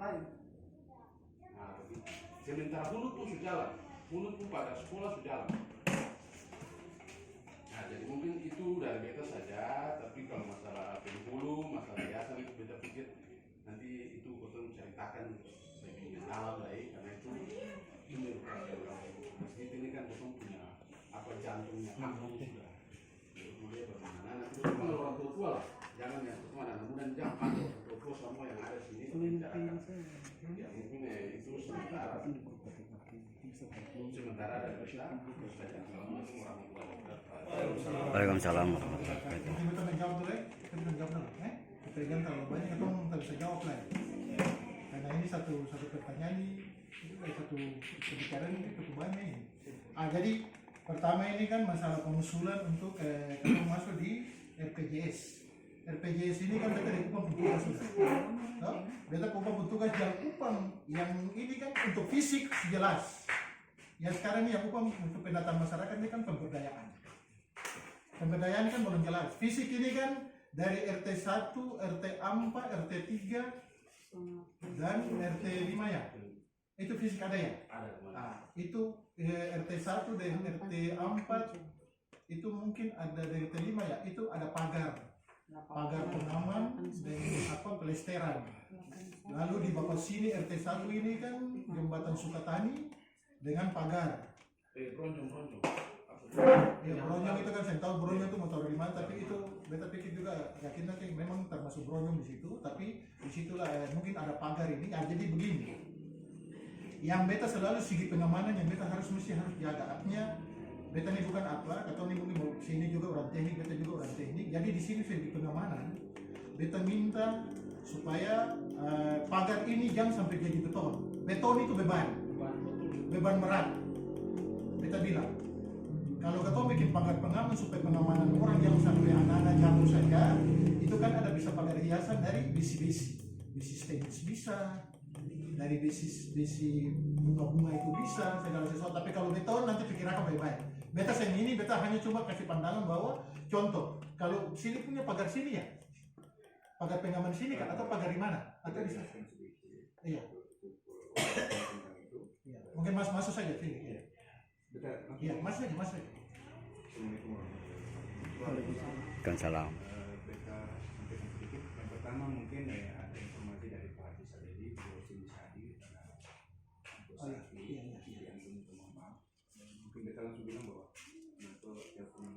lain. Nah, sementara Hunut pun sudah jalan, Hunut pun pada sekolah sudah jalan. Nah, jadi mungkin itu dari beta saja, tapi kalau masalah penghulu, masalah yayasan itu beta pikir nanti itu betul ceritakan lebih mendalam lagi, karena itu merupakan masjid ini kan betul punya apa jantungnya kampung sudah. Kemudian bagaimana nanti betul orang tua lah, jangan yang semua anak muda jangan panggil orang tua semua yang ada sini membicarakan. Ya mungkin itu sementara dari kita. Waalaikumsalam. Kita menjawab dulu, kita menjawab dulu. Kita kalau banyak kita nggak bisa jawab lah. Karena ini satu pertanyaan ini satu pembicaraan ini cukup banyak ini. Jadi pertama ini kan masalah pengusulan untuk kita masuk di RPJS. RPJS ini kan kita di upah petugas sudah. Beta upah petugas yang ini kan untuk fisik jelas. Yang sekarang ini yang upah untuk pendataan masyarakat ini kan pemberdayaan. Pemberdayaan kan belum jelas. Fisik ini kan dari RT 1, RT 4, RT 3 dan RT 5 ya. Itu fisik ada ya? Ada. Nah, itu RT 1 dan RT 4 itu mungkin ada dari RT 5 ya. Itu ada pagar pengaman dan pelesteran. Lalu di bawah sini RT 1 ini kan jembatan Sukatani dengan pagar. Bronjong. Ya, Bronyong itu kan saya tahu Bronyong itu mau taruh di mana, tapi itu beta pikir juga yakin nanti memang termasuk Bronyong di situ, tapi disitulah mungkin ada pagar ini. Ya, jadi begini, yang beta selalu segi pengamanan yang beta harus jaga. Artinya beta ini bukan apa, atau ini mungkin sini juga orang teknik, beta juga orang teknik. Jadi di sini segi pengamanan, beta minta supaya pagar ini jangan sampai jadi beton. Beton itu beban berat. Beta bilang, kalau kita bikin pagar pengaman supaya pengamanan orang yang sampai anak-anak jatuh saja, itu kan ada bisa pagar hiasan dari besi stainless bisa, dari besi bunga-bunga itu bisa, segala sesuatu. Tapi kalau beton nanti pikirkan baik-baik. Beta ini beta hanya cuma kasih pandangan bahwa contoh, kalau sini punya pagar sini ya, pagar pengaman sini kan, atau pagar di mana? Atau di sana? Iya. Mungkin masuk saja sini. Iya, masuk aja. Waalaikumsalam. Beta sampaikan sedikit. Yang pertama mungkin ada informasi dari Pak Haji Sadedi bahwa sini hadir karena untuk mohon maaf. Mungkin beta langsung bilang bahwa untuk telepon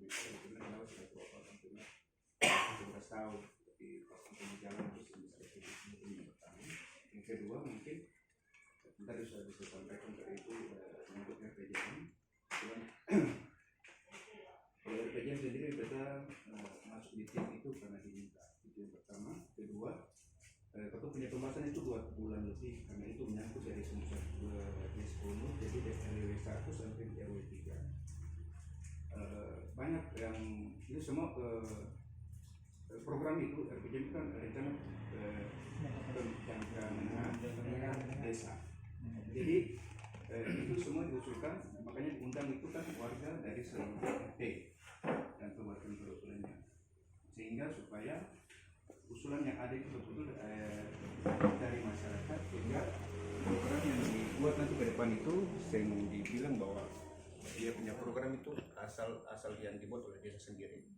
bisa kenapa sudah bawa orang tua 17 tahun di kawasan jalan terus bisa mungkin yang pertama. Yang kedua mungkin tadi sudah bisa sampaikan dari itu untuk RPJM. Kalau RPJM sendiri beta masuk di tim itu karena diminta. Itu yang pertama. Kedua, kita punya pembahasan itu 2 bulan lebih karena itu menyangkut dari semua jenis bonus, jadi dari RW 1 sampai RW 3. Banyak yang itu semua program itu RPJM kan rencana pencangkangan desa. Jadi itu semua diusulkan, makanya diundang itu kan warga dari seluruh RT dan perwakilan-perwakilannya, sehingga supaya usulan yang ada itu betul-betul dari masyarakat, sehingga program yang dibuat nanti ke depan itu sering dibilang bahwa dia punya program itu asal yang dibuat oleh desa sendiri,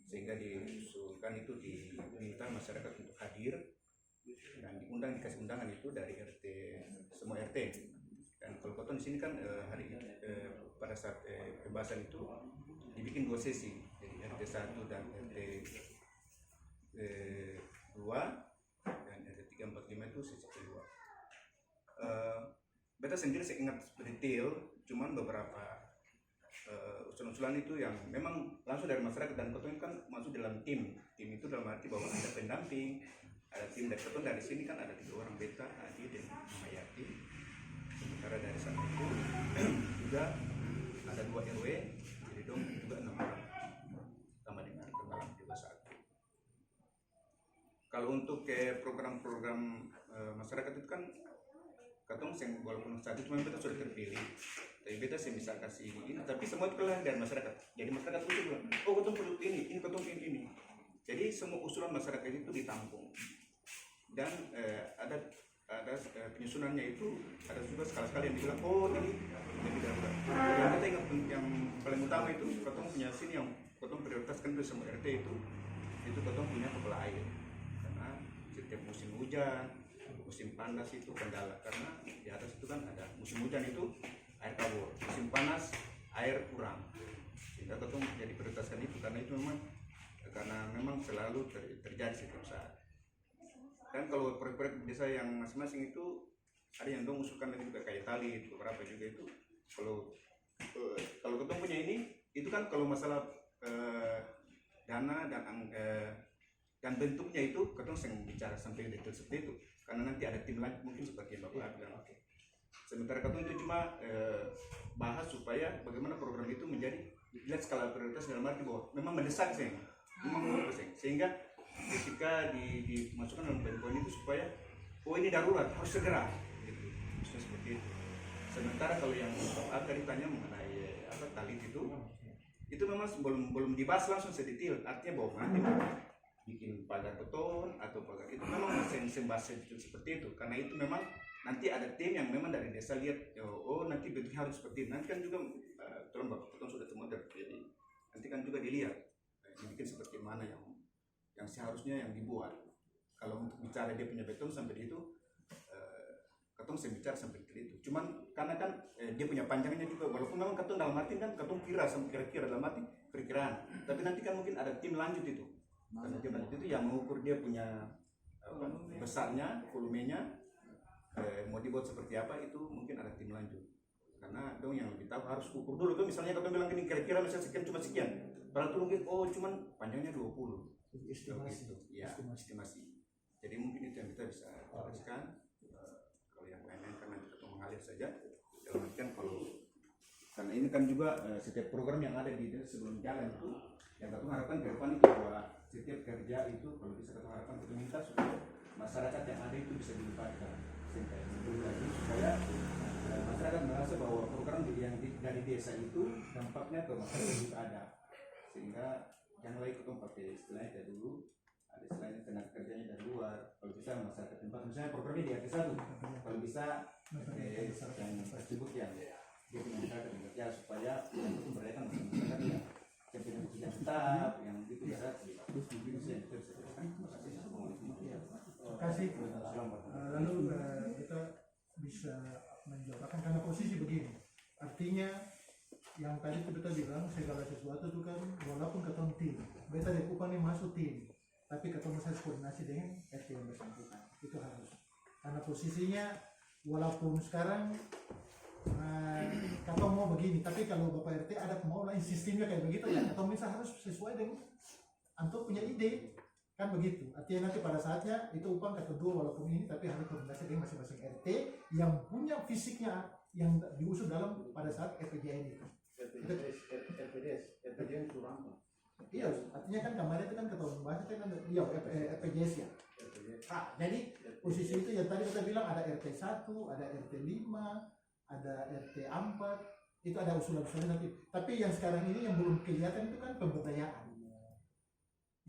sehingga diusulkan itu diminta masyarakat untuk hadir dan diundang, dikasih undangan itu dari RT, semua RT. Dan kalau koton di sini kan pada saat pembahasan itu dibikin 2 sesi, jadi RT 1 dan RT 2 dan RT 3, 4, 5 itu sesi kedua. Beta sendiri saya ingat detail, cuman beberapa usulan-usulan itu yang memang langsung dari masyarakat, dan koton kan masuk dalam tim itu dalam arti bahwa ada pendamping, ada tim dari koton. Dari sini kan ada 3 orang, Beta, Adi, dan Mayati. Sementara dari sana itu juga ada 2 RW, jadi dong juga 6 orang, sama dengan Tenggalang juga 1. Kalau untuk program-program masyarakat itu kan katong walaupun saat itu memang Beta sudah terpilih, tapi Beta sih bisa kasih ini, tapi semua itu keluar dari masyarakat. Jadi masyarakat itu bilang, oh katong perlu ini katong ini. Jadi semua usulan masyarakat itu ditampung. dan penyusunannya itu ada juga sekali-sekali yang dibilang oh ini lebih darurat. Yang kita ingat yang paling utama itu ketemu punya sini yang ketemu prioritaskan itu sama RT itu ketemu punya kepala air, karena setiap musim hujan, musim panas itu kendala, karena di atas itu kan ada musim hujan itu air tabur, musim panas air kurang, sehingga ketemu jadi prioritaskan itu karena itu memang selalu terjadi setiap saat. Dan kalau proyek-proyek desa yang masing-masing itu ada yang dong usulkan lagi juga kayak tali itu beberapa juga itu kalau ketemu punya ini itu kan kalau masalah dana dan bentuknya itu ketemu yang bicara sampai detail seperti itu, karena nanti ada tim lain mungkin seperti yang Bapak bilang. Sementara ketemu itu cuma bahas supaya bagaimana program itu menjadi dilihat skala prioritas dalam arti bahwa memang mendesak sehingga ketika dimasukkan dalam poin-poin itu supaya ini darurat harus segera gitu. Seperti itu. Sementara kalau yang Bapak tadi tanya mengenai tali itu memang belum dibahas langsung sedetail, artinya bahwa nanti bikin pagar beton atau pagar itu memang masih bahas seperti itu, karena itu memang nanti ada tim yang memang dari desa lihat nanti bentuknya harus seperti ini. Nanti kan juga tolong Bapak beton sudah semua jadi nanti kan juga dilihat mungkin seperti mana yang seharusnya yang dibuat. Kalau untuk bicara dia punya beton sampai itu ketong saya bicara sampai itu. Cuman karena kan dia punya panjangnya juga, walaupun memang ketong dalam arti kan ketong kira-kira dalam arti perkiraan, tapi nanti kan mungkin ada tim lanjut itu. Karena tim lanjut itu yang mengukur dia punya besarnya, volumenya, mau dibuat seperti apa itu mungkin ada tim lanjut. Karena dong yang lebih tahu harus ukur dulu tuh, misalnya ketong bilang gini kira-kira misalnya sekian cuma sekian. Padahal tuh mungkin cuman panjangnya 20. Estimasi. Ya, estimasi. Jadi mungkin itu yang kita bisa jelaskan. Kalau yang lain-lain kan nanti kita mengalir saja. Dalam artian kalau karena ini kan juga setiap program yang ada di sebelum jalan itu yang kita harapkan ke depan itu bahwa setiap kerja itu kalau bisa kita harapkan kita minta supaya masyarakat yang ada itu bisa dilibatkan supaya masyarakat merasa bahwa program yang dari desa itu dampaknya ke masyarakat juga ada, sehingga jangan lagi kita pakai istilahnya dari dulu ada istilahnya tenaga kerjanya dari luar. Kalau bisa masyarakat tempat misalnya programnya di RT 1 kalau bisa yang tersebut yang dia punya masyarakat bekerja supaya itu berkaitan dengan masyarakat yang punya pekerjaan tetap yang itu bisa terus mungkin bisa dikerjakan. Terima kasih. Lalu kita bisa menjawab karena posisi begini, artinya yang tadi kita bilang segala sesuatu itu kan walaupun ketemu tim, beta dek upah nih masuk tim, tapi ketemu saya koordinasi dengan RT yang bersangkutan itu harus, karena posisinya walaupun sekarang kata mau begini, tapi kalau Bapak RT ada mau lain sistemnya kayak begitu ya, atau misalnya harus sesuai dengan antum punya ide kan begitu. Artinya nanti pada saatnya itu upah kedua walaupun ini, tapi harus koordinasi dengan masing-masing RT yang punya fisiknya yang diusung dalam pada saat RPJN itu. RPJS kurang. Iya, artinya kan kemarin itu kan ketahuan bahasa kan iya RPJS ya. Jadi posisi itu yang tadi kita bilang ada RT 1, ada RT 5, ada RT 4, itu ada usulan-usulan nanti. Tapi yang sekarang ini yang belum kelihatan itu kan pemberdayaan.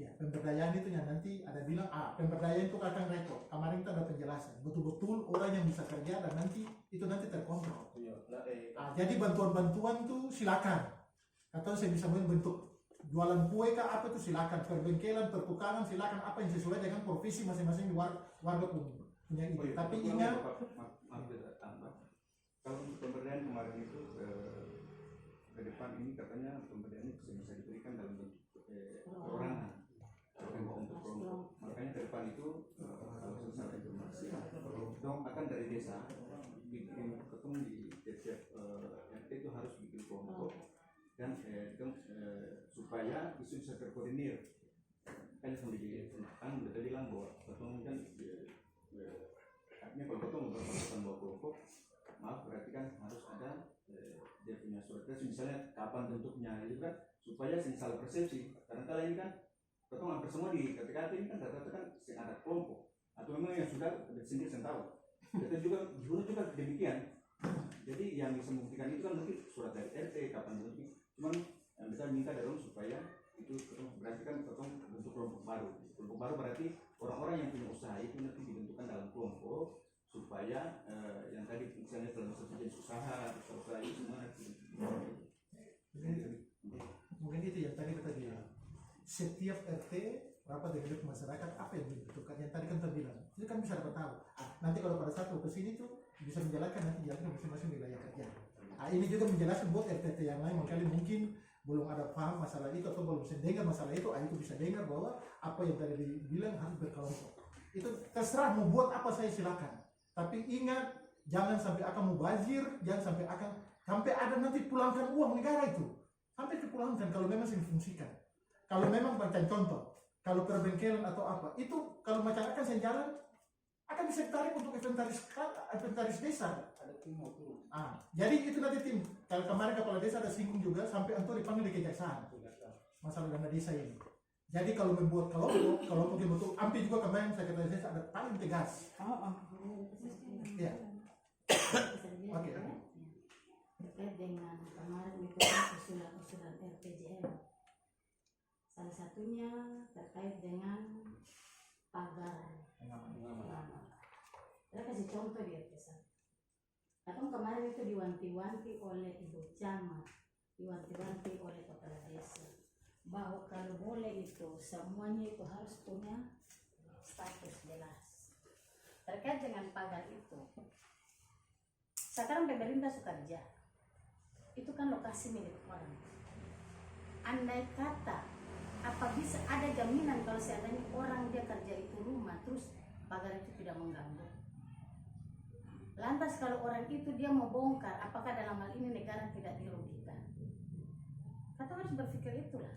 Ya, pemberdayaan itu yang nanti ada bilang pemberdayaan itu akan rekod. Kemarin kita ada penjelasan, betul-betul orang yang bisa kerja dan nanti itu nanti terkontrol. Jadi bantuan-bantuan itu silakan. Atau saya bisa bentuk jualan kue kah apa itu silakan, perbengkelan, pertukaran silakan, apa yang sesuai dengan profesi masing-masing warga punya ide. Tapi ingat, kalau pemberdayaan kemarin itu ke depan ini katanya pemberdayaan itu bisa diberikan dalam bentuk perorangan. Untuk kelompok, makanya ke depan itu kalau selesai informasi dong akan dari desa bikin ketemu di tiap RT itu harus bikin kelompok dan supaya isu bisa terkoordinir. Kan sampai di kan udah bilang bahwa ketemu kan artinya kalau ketemu berpasukan bawa kelompok, maaf berarti kan harus ada dia punya surat tes misalnya kapan bentuknya itu kan supaya salah persepsi, karena kalau ini kan kita hampir semua di KTKT ini kan rata-rata kan ada kelompok atau memang yang sudah sendiri tahu. Kita juga demikian. Jadi yang bisa membuktikan itu kan mungkin surat dari RT kapan bentuknya. Cuman yang bisa minta dari supaya itu berarti kan ketemu bentuk kelompok baru. Kelompok baru berarti orang-orang yang punya usaha itu nanti dibentukkan dalam kelompok supaya yang tadi misalnya dalam satu jenis usaha itu semua nanti mungkin itu yang tadi kita bilang, setiap RT rapat dengan masyarakat apa yang dibutuhkan, yang tadi kan terbilang itu kan bisa dapat tahu. Nanti kalau pada saat ke sini tuh bisa menjalankan nanti jalankan masing-masing wilayah kerja. Ini juga menjelaskan buat RT yang lain mungkin belum ada paham masalah itu atau belum bisa dengar masalah itu, itu bisa dengar bahwa apa yang tadi dibilang harus berkelompok. Itu terserah mau buat apa saya silakan. Tapi ingat jangan sampai akan mubazir, jangan sampai ada nanti pulangkan uang negara itu. Sampai dipulangkan kalau memang difungsikan. Kalau memang macam contoh, kalau perbengkelan atau apa, itu kalau masyarakat saya jalan akan bisa ditarik untuk inventaris desa. Jadi itu nanti tim. Kalau kemarin kepala desa ada singgung juga sampai antum dipanggil di kejaksaan masalah dana desa ini. Jadi kalau membuat kelompok yang betul, ampi juga kemarin sekretaris desa ada paling tegas. Ya. Oke. Terkait dengan kemarin itu usulan RPJM. Salah satunya terkait dengan pagar. Saya kasih contoh di RT. Katong kemarin itu diwanti-wanti oleh ibu camat, diwanti-wanti oleh kepala desa, bahwa kalau boleh itu semuanya itu harus punya status jelas. Terkait dengan pagar itu, sekarang pemerintah Sukarja itu kan lokasi milik orang. Andai kata apa bisa ada jaminan kalau seandainya orang dia kerja itu rumah terus pagar itu tidak mengganggu. Lantas kalau orang itu dia mau bongkar, apakah dalam hal ini negara tidak dirugikan? Kata harus berpikir itulah.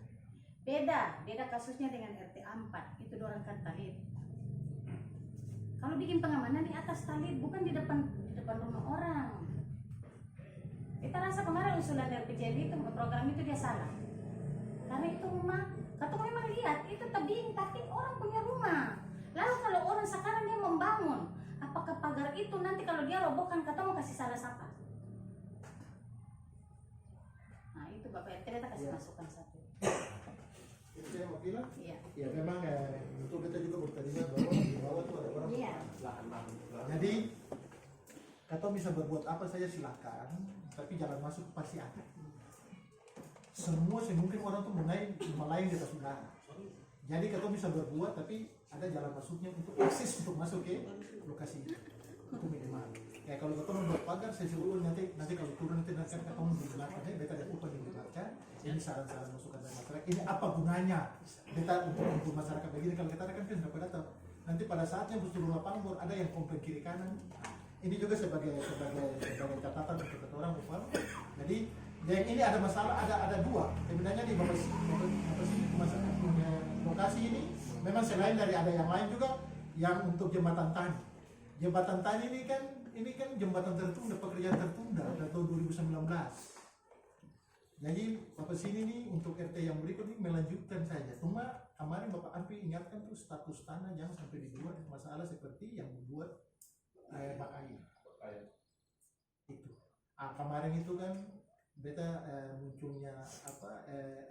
Beda kasusnya dengan RT 4, itu orang kan talib. Kalau bikin pengamanan di atas talib, bukan di depan rumah orang. Kita rasa kemarin usulan RPJM itu, program itu dia salah. Karena itu rumah, kata memang lihat itu tebing, tapi orang punya rumah. Lalu kalau orang sekarang dia membangun, apakah pagar itu nanti kalau dia robohkan kata mau kasih salah siapa? Nah itu Bapak RT kita kasih masukan satu. Itu saya mau bilang. Iya. Ya memang untuk kita juga berterima bahwa di bawah itu ada orang. Iya. Jadi kata bisa berbuat apa saja silakan, tapi jalan masuk pasti ada. Semua mungkin orang tuh melayang di atas udara. Jadi kata bisa berbuat tapi ada jalan masuknya untuk akses untuk masuk ke lokasi itu minimal. Ya kalau kita membuat pagar saya sebut nanti kalau turun nanti kan kita mau dibenarkan, beta ada upah dibenarkan. Ini saran-saran masukan dari masyarakat. Ini apa gunanya? Beta untuk masyarakat begini kalau kita kan sudah pada tahu. Nanti pada saatnya bus turun lapangan baru ada yang komplain kiri kanan. Ini juga sebagai catatan untuk kita orang upah. Jadi yang ini ada masalah ada dua. Sebenarnya di bapak sini masyarakat punya lokasi ini memang selain dari ada yang lain juga yang untuk jembatan tani. Jembatan tani ini kan jembatan tertunda, pekerjaan tertunda dari tahun 2019. Jadi bapak sini nih untuk RT yang berikut ini melanjutkan saja. Cuma kemarin Bapak Ampi ingatkan tuh status tanah jangan sampai dibuat masalah seperti yang membuat Bakain. Itu. Kemarin itu kan beta munculnya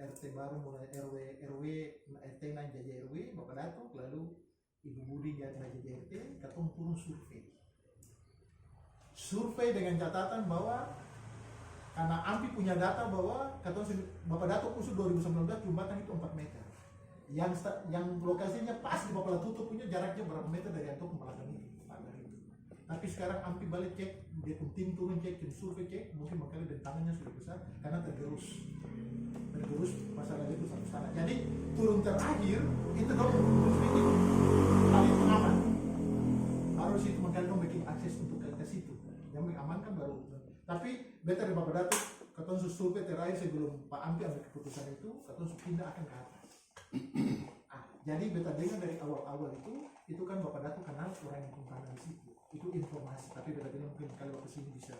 RT baru mulai RW RT 9 jadi RW Bapak Datuk lalu Ibu Budi jadi RT katong turun survei dengan catatan bahwa karena Ampi punya data bahwa katong Bapak Datuk usul 2019 jembatan itu 4 meter yang lokasinya pas di Bapak Tutup punya jaraknya berapa meter dari Antok ke belakang itu. Tapi sekarang Ampi balik cek, dia pun tim turun cek, tim survei cek, mungkin makanya bentangannya sudah besar karena tergerus masalah itu satu sana. Jadi turun terakhir itu dong survei itu paling aman. Harus itu makanya dong bikin akses untuk ke situ. Yang mengamankan baru. Tapi better dari Bapak Datuk, katong survei terakhir sebelum Pak Ampi ambil keputusan itu, katong pindah akan ke atas. Jadi beta dengar dari awal-awal itu kan Bapak Datuk kenal orang yang tanah di situ. Itu informasi, tapi beta bilang mungkin kalau ke sini bisa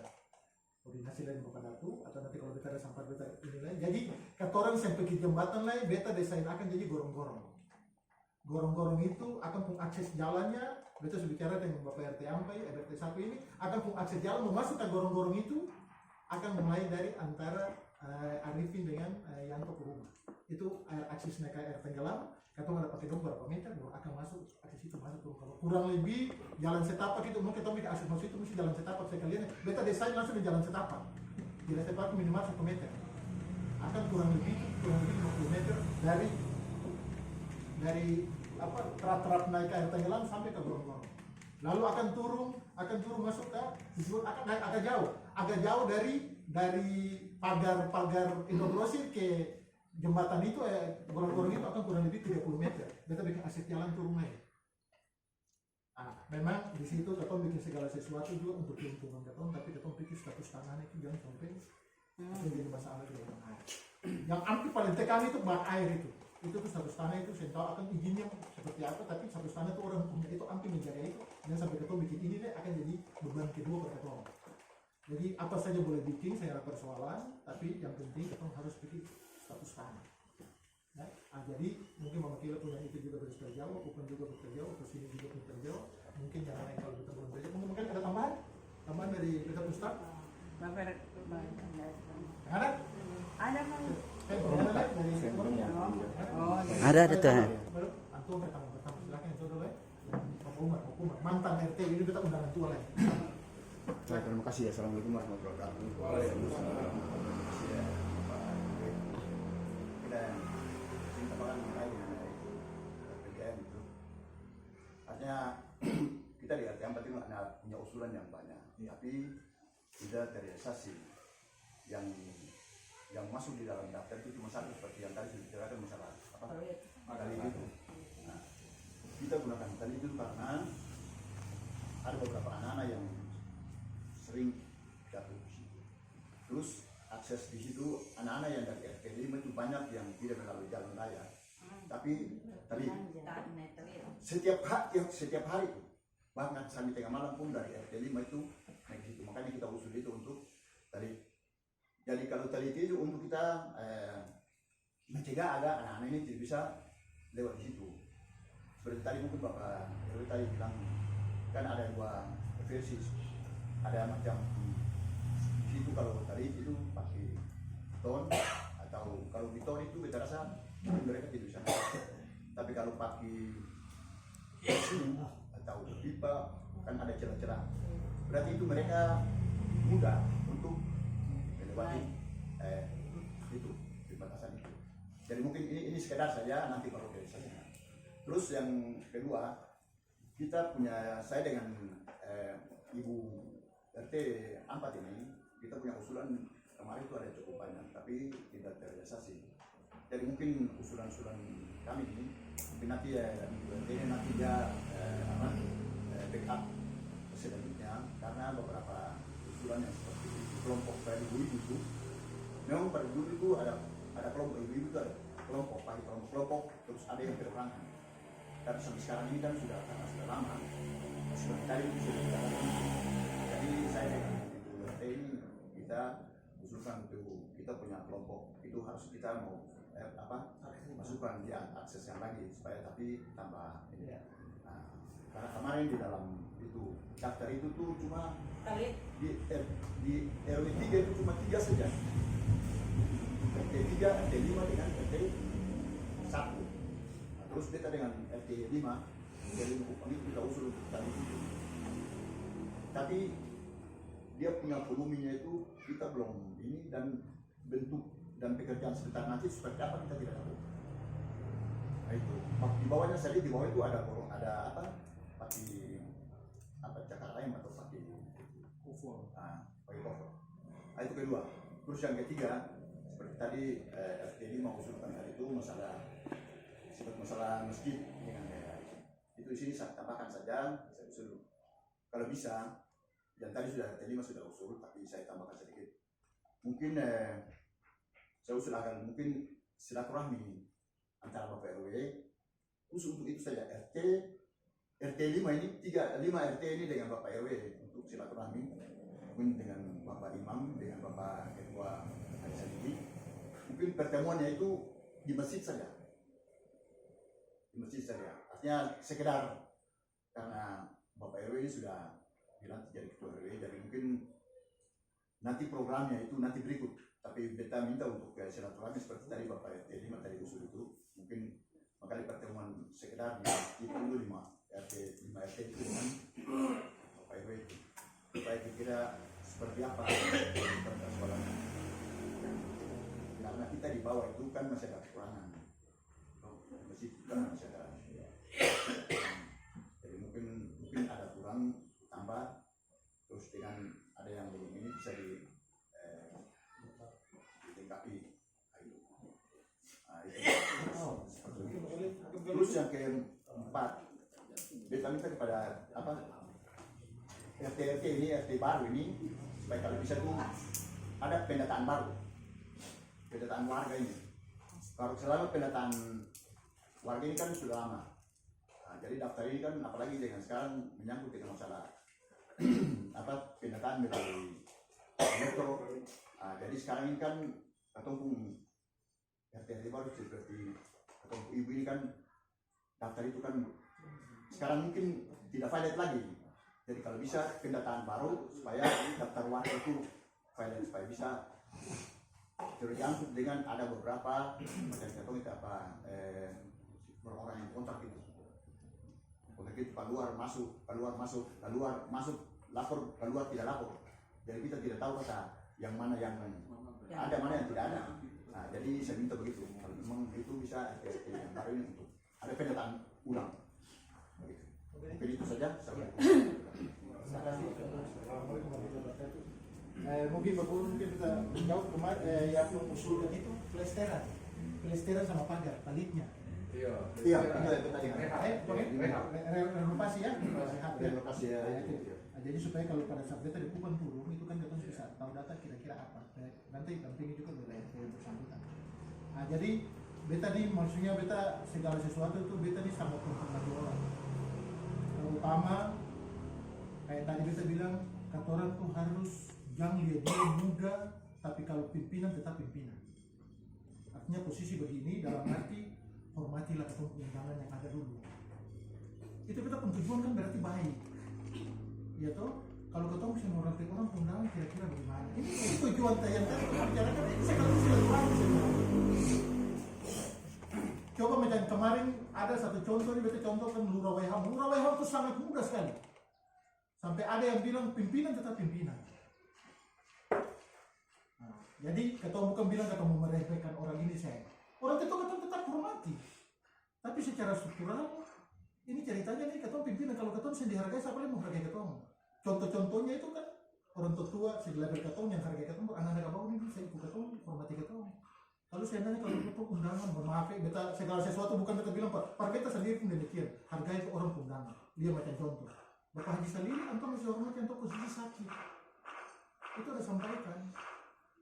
koordinasi dengan Bapak Datuk atau nanti kalau beta ada sampai beta ini lain. Jadi kata orang sampai ke jembatan lain beta desain akan jadi gorong-gorong. Gorong-gorong itu akan pun akses jalannya. Beta sudah bicara dengan Bapak RT Ampai, RT 1 ini akan pun akses jalan memasuk ke gorong-gorong itu akan mulai dari antara Arifin dengan Yanto ke rumah. itu air akses naik air tenggelam, katong ada pakai dong berapa meter baru akan masuk akses itu masuk tuh. Kalau kurang lebih jalan setapak itu mungkin katong bikin akses masuk itu mesti jalan setapak sekalian. Beta desain langsung di jalan setapak. Jalan setapak minimal 1 meter. Akan kurang lebih 50 meter dari apa terap-terap naik air tenggelam sampai ke gorong-gorong. Lalu akan turun masuk ke disebut akan naik agak jauh dari pagar Indogrosir ke jembatan itu gorong-gorong itu akan kurang lebih 30 meter. Kita bikin akses jalan turun naik. Nah, memang di situ kita bikin segala sesuatu juga untuk lingkungan kita, tapi kita pikir status tanahnya itu jangan sampai menjadi masalah di dalam air. Yang anti paling tekan itu bak air itu tuh status tanah itu saya tahu akan izinnya seperti apa, tapi status tanah itu orang punya itu anti menjaga itu, dan sampai kita bikin ini deh akan jadi beban kedua buat kita. Jadi apa saja boleh bikin, saya ada persoalan, tapi yang penting kita harus bikin status tanah. Ya, jadi mungkin Mama Kila punya itu juga berterjauh, Upin juga berterjauh, kesini juga berterjauh. Mungkin yang lain kalau kita belum berterjauh, mungkin ada tambahan dari kita Ustaz. Ada? Ada Bang. Ada tuh. Baru antum pertama silakan itu dulu ya. Pak Umar, mantan RT ini kita undangan tua lah. Baik, terima kasih. Assalamualaikum warahmatullahi wabarakatuh. Waalaikumsalam. Kita cinta banget mengenai itu PPKM itu. Artinya kita di RT 4 itu punya usulan yang banyak, tapi tidak terrealisasi. Yang masuk di dalam daftar itu cuma satu, seperti yang tadi sudah dibicarakan masalah apa? Tali itu. Nah, kita gunakan tali itu karena ada beberapa anak-anak yang sering jatuh di situ. Terus akses di situ anak-anak yang dari RT 5 itu banyak yang tidak melalui jalan raya. Tapi tadi setiap hari itu, bahkan sampai tengah malam pun dari RT 5 itu naik situ. Makanya kita usul itu untuk tadi. Jadi kalau tadi itu untuk kita mencegah agar anak-anak ini tidak bisa lewat di situ. Seperti tadi mungkin Bapak RW tadi bilang kan ada dua versi. Ada macam di situ kalau tadi itu pakai ton, atau kalau di ton itu kita rasa mereka tidak bisa. Tapi kalau pakai atau pipa kan ada celah-celah. Berarti itu mereka mudah untuk melewati itu di batasan itu. Jadi mungkin ini sekedar saja, nanti baru realisasinya. Terus yang kedua, kita punya, saya dengan Ibu RT 4 ini, kita punya usulan kemarin itu ada cukup banyak, tapi tidak terrealisasi. Jadi mungkin usulan-usulan kami ini, mungkin nanti Ibu RT ini nanti dia backup selanjutnya, karena beberapa usulan yang seperti kelompok pada ibu-ibu itu, memang pada dulu itu ada kelompok ibu-ibu itu ada kelompok, pakai kelompok, terus ada yang berperangkan. Tapi sampai sekarang ini kan sudah lama, sudah tadi sudah dijalankan. Jadi saya dengan Ibu RT ini kita usulkan untuk kita punya kelompok itu harus kita mau masukkan di akses yang lagi supaya tapi tambah ini. Nah, karena kemarin di dalam itu daftar itu tuh cuma di RW 3 itu cuma 3 saja. RT 3, RT 5 dengan RT 1. Nah, terus kita dengan RT 5 dari Kupang itu kita usul untuk tadi itu. Tapi dia punya volumenya itu kita belum ini, dan bentuk dan pekerjaan sebentar nanti seperti apa kita tidak tahu. Nah itu di bawahnya saya lihat di bawah itu ada pakai cakar ayam atau pakai cover. Pakai cover. Nah itu kedua. Terus yang ketiga, seperti tadi RT 5 usulkan tadi itu masalah masjid dengan daerah itu di sini saya tambahkan saja, saya usul kalau bisa. Dan tadi sudah RT 5 sudah usul, tapi saya tambahkan sedikit. Mungkin saya usul akan mungkin silaturahmi antara Bapak RW khusus untuk itu saja. RT 5 ini 5 RT ini dengan Bapak RW untuk silaturahmi, mungkin dengan Bapak Imam, dengan Bapak Ketua Hadis. Mungkin pertemuannya itu di masjid saja. Di masjid saja. Artinya sekedar karena Bapak RW ini sudah bilang jadi Ketua RW, jadi mungkin nanti programnya itu nanti berikut tapi beta minta untuk silaturahmi seperti tadi Bapak RT 5 tadi usul itu, mungkin makanya pertemuan sekedar di dulu 5 RT itu dengan Bapak RW itu, supaya kira seperti apa persoalannya. Karena kita di bawah itu kan masih ada kekurangan, masih kan masih ada, jadi mungkin ada kurang tambah, terus dengan ada yang belum ini bisa ditingkapi. Nah, itu. Terus yang keempat, beta minta kepada RT ini, RT baru ini, supaya kalau bisa tuh ada pendataan baru, pendataan warga ini. Kalau selama pendataan warga ini kan sudah lama. Nah, jadi daftar ini kan apalagi dengan sekarang menyangkut dengan masalah pendataan melalui metro. Nah, jadi sekarang ini kan ketemu RT baru seperti ketemu ibu ini kan daftar itu kan sekarang mungkin tidak valid lagi. Jadi kalau bisa pendataan baru supaya daftar warga itu valid, supaya bisa terjangkut dengan ada beberapa macam contoh itu orang yang kontrak itu. Kontrak itu keluar masuk, lapor keluar tidak lapor. Jadi kita tidak tahu kata yang mana yang ada, mana yang tidak ada. Nah, jadi saya minta begitu. Kalau memang itu bisa yang baru ini untuk ada pendataan ulang. Begitu. Mungkin itu saja. Mungkin Bapak mungkin kita jawab kemarin yang mengusulkan itu plesteran sama pagar palitnya. Iya, itu tadi. Renovasi ya. Renovasi ya. Jadi supaya kalau pada saat beta dibukukan turun itu kan kita bisa tahu data kira-kira apa. Nanti dampingi juga oleh yang bersangkutan. Nah, jadi beta di maksudnya beta segala sesuatu itu beta di sangat mempengaruhi orang. Terutama kayak tadi beta bilang kata orang tuh harus jangan lihat dia muda, tapi kalau pimpinan tetap pimpinan. Artinya posisi begini dalam arti hormatilah undangan yang ada dulu. Itu kita tujuan kan berarti baik. Ya toh, kalau ketemu sama orang undangan kira-kira bagaimana? Ini tujuan yang tadi kita bicarakan ini sekali coba macam kemarin ada satu contoh ini beta contohkan Lurah Weham itu sangat mudah sekali. Sampai ada yang bilang pimpinan tetap pimpinan. Nah, jadi ketua bukan bilang ketemu meremehkan orang ini saya. Orang ketua tetap hormati. Tapi secara struktural ini ceritanya nih ketua pimpinan, kalau ketua saya dihargai siapa yang menghargai ketua? Contoh-contohnya itu kan orang tua segala ketua yang hargai ketua, anak-anak bawah ini saya ikut ketua, hormati ketua. Lalu saya nanya kalau ketua undangan, maaf beta segala sesuatu bukan beta bilang Pak beta sendiri pun demikian, hargai orang undangan. Dia macam contoh. Bapak Haji Salili, antum masih hormati antum posisi sakit. Itu ada sampaikan.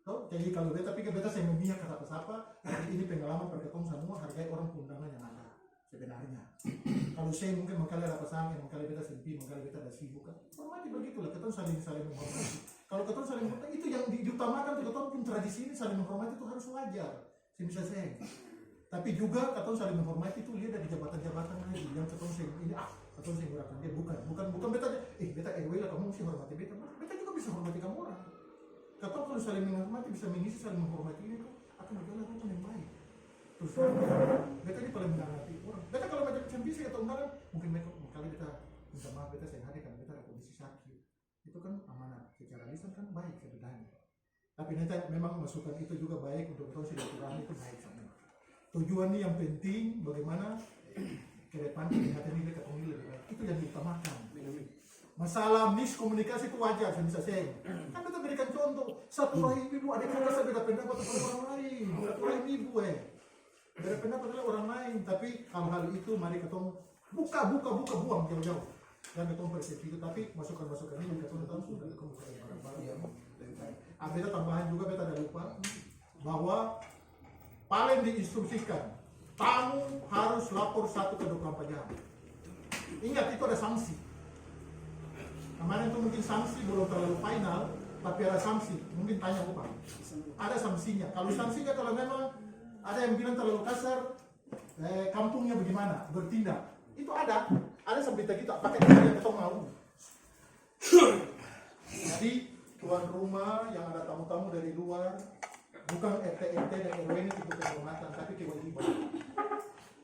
Tahu? Jadi kalau beta pikir beta saya memihak kata siapa, ini pengalaman perketom semua hargai orang undangan yang ada sebenarnya. Kalau saya mungkin mengkali ada pasangan, mengkali beta sedih, mengkali beta ada sibuk kan. Hormati begitulah, ketom saling menghormati. Kalau ketom saling menghormati itu yang diutamakan tuh ketom pun tradisi ini saling menghormati itu harus wajar. Saya bisa saya. Tapi juga ketom saling menghormati itu lihat dari jabatan-jabatan lagi yang ketom saya ini atau saya menggunakan dia bukan beta beta RW lah kamu mesti hormati beta juga bisa hormati kamu orang. Ketom kalau saling menghormati bisa mengisi saling menghormati ini kan akan berjalan dengan yang baik. Terus beta ini paling menghormati orang. Beta kalau macam bisa atau undangan mungkin mereka kali beta minta maaf beta saya hadir karena beta ada kondisi sakit. Itu kan amanah secara lisan kan baik sebenarnya. Tapi nanti memang masukan itu juga baik untuk ketom silaturahmi itu baik sama. Tujuan ini yang penting bagaimana ke depan kelihatan ini ketemu lebih baik. Itu yang diutamakan. Masalah miskomunikasi itu wajar, saya bisa saya. Kan kita berikan contoh, satu rahim ibu, ada kata saya beda pendapat dengan orang lain. Satu rahim ibu beda pendapat dengan orang lain. Tapi hal-hal itu mari ketemu buka buang jauh-jauh. Dan ketemu persepsi itu, tapi masukan-masukan ini ketemu tahu sudah ketemu barang-barang yang beta tambahan juga beta ada lupa bahwa paling diinstruksikan tamu harus lapor 1 ke 24 jam. Ingat itu ada sanksi. Kemarin itu mungkin sanksi belum terlalu final, tapi ada sanksi. Mungkin tanya Bapak. Ada sanksinya. Kalau sanksinya kalau memang ada yang bilang terlalu kasar, kampungnya bagaimana? Bertindak. Itu ada. Ada sampai kita pakai yang kita mau. Jadi tuan rumah yang ada tamu-tamu dari luar bukan RT dan RW ini untuk kehormatan, tapi kewajiban.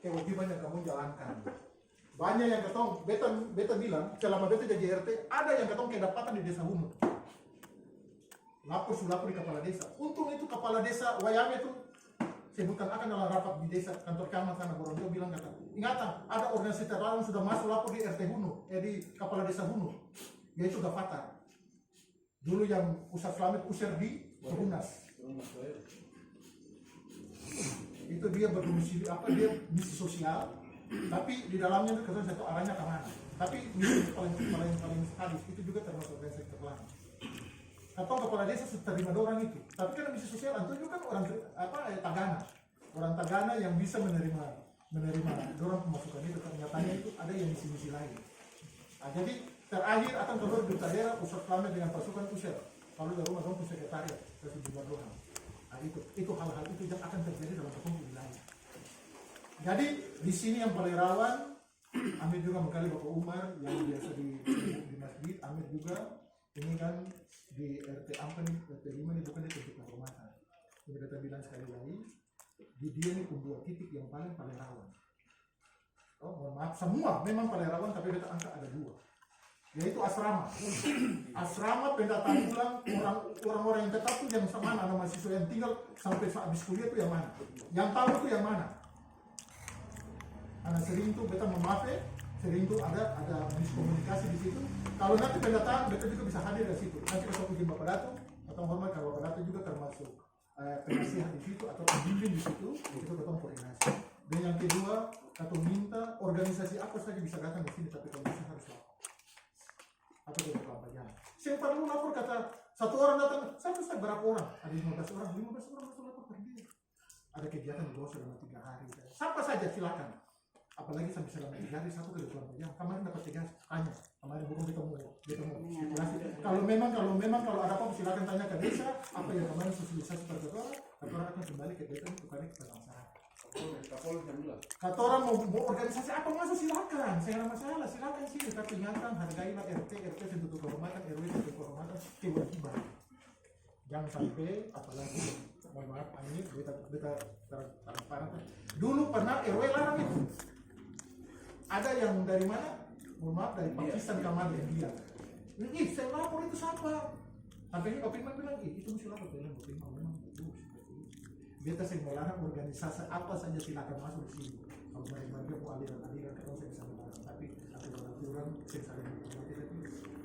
Kewajiban yang kamu jalankan. Banyak yang ketong, beta bilang, selama beta jadi RT, ada yang ketong kedapatan di desa Hunut. Lapor sulapor di kepala desa. Untung itu kepala desa Wayame itu sebutkan akan dalam rapat di desa kantor camat sana Borong, dia bilang kata, ingatan ada organisasi terlarang sudah masuk lapor di RT Hunut, di kepala desa Hunut, yaitu Gavatar. Dulu yang Ustaz Slamet usir di Perumnas. Itu dia berdomisili dia misi sosial, tapi di dalamnya itu kita satu arahnya kemana. Tapi misi paling sadis itu juga termasuk organisasi terlarang. Atau kepala desa sudah terima orang itu, tapi kan misi sosial itu juga kan orang Tagana, orang Tagana yang bisa menerima orang pemasukan itu. Ternyatanya itu ada yang misi lain. Nah, jadi terakhir akan keluar di daerah Ustaz Slamet dengan pasukan usir. Kalau dari rumah dong sekretariat ke sejumlah doang. Nah, itu hal-hal itu yang akan terjadi dalam ketemu wilayah. Jadi di sini yang paling rawan, Amir juga mengkali Bapak Umar yang biasa di masjid. Amir juga ini kan di RT 4 RT 5 ini bukan di titik kehormatan. Jadi kita bilang sekali lagi, di dia ini pun 2 titik yang paling rawan. Oh, mohon maaf, semua memang paling rawan, tapi kita angka ada 2. Yaitu asrama. Asrama pendataan ulang orang-orang yang tetap itu yang mana, anak mahasiswa yang tinggal sampai habis kuliah itu yang mana? Yang tahu itu yang mana? Karena sering tuh beta memaafkan, sering tuh ada miskomunikasi di situ. Kalau nanti pendataan beta juga bisa hadir di situ. Nanti kita izin Bapak Dato atau hormat kalau Bapak Dato juga termasuk penasihat di situ atau pembimbing di situ, itu kita koordinasi. Dan yang kedua, atau minta organisasi apa saja bisa datang di sini, tapi kalau bisa harus lapor. Atau tidak apa jam. Saya perlu lapor kata satu orang datang, saya berapa orang? Ada 15 orang masuk lapor per dia. Ada kegiatan di bawah selama 3 hari. Siapa saja silakan. Apalagi sampai selama 3 hari 1 ke 2 jam. Kemarin dapat 3 tanya. Kemarin bukan ketemu. Kalau ada apa silakan tanya ke desa. Apa yang kemarin sosialisasi per ketua. Ketua akan kembali ke desa untuk kami ke masyarakat. Kata orang mau organisasi apa masuk silakan, saya ada masalah silakan sini, tapi ingatkan hargailah RT tentu kehormatan, RW tentu kehormatan, kewajiban. Jangan sampai apalagi mohon maaf ini beta transparan. Dulu pernah RW larang itu. Ada yang dari mana? Mohon maaf dari Pakistan kamar yang dia. Ih, saya lapor itu siapa? Sampai ini Bapak Iman bilang, itu mesti lapor bilang Bapak Iman memang itu. Beta saya melarang organisasi apa saja silakan masuk di sini. Kalau mereka mau aliran kalau saya bisa melarang, tapi aturan saya saling menghormati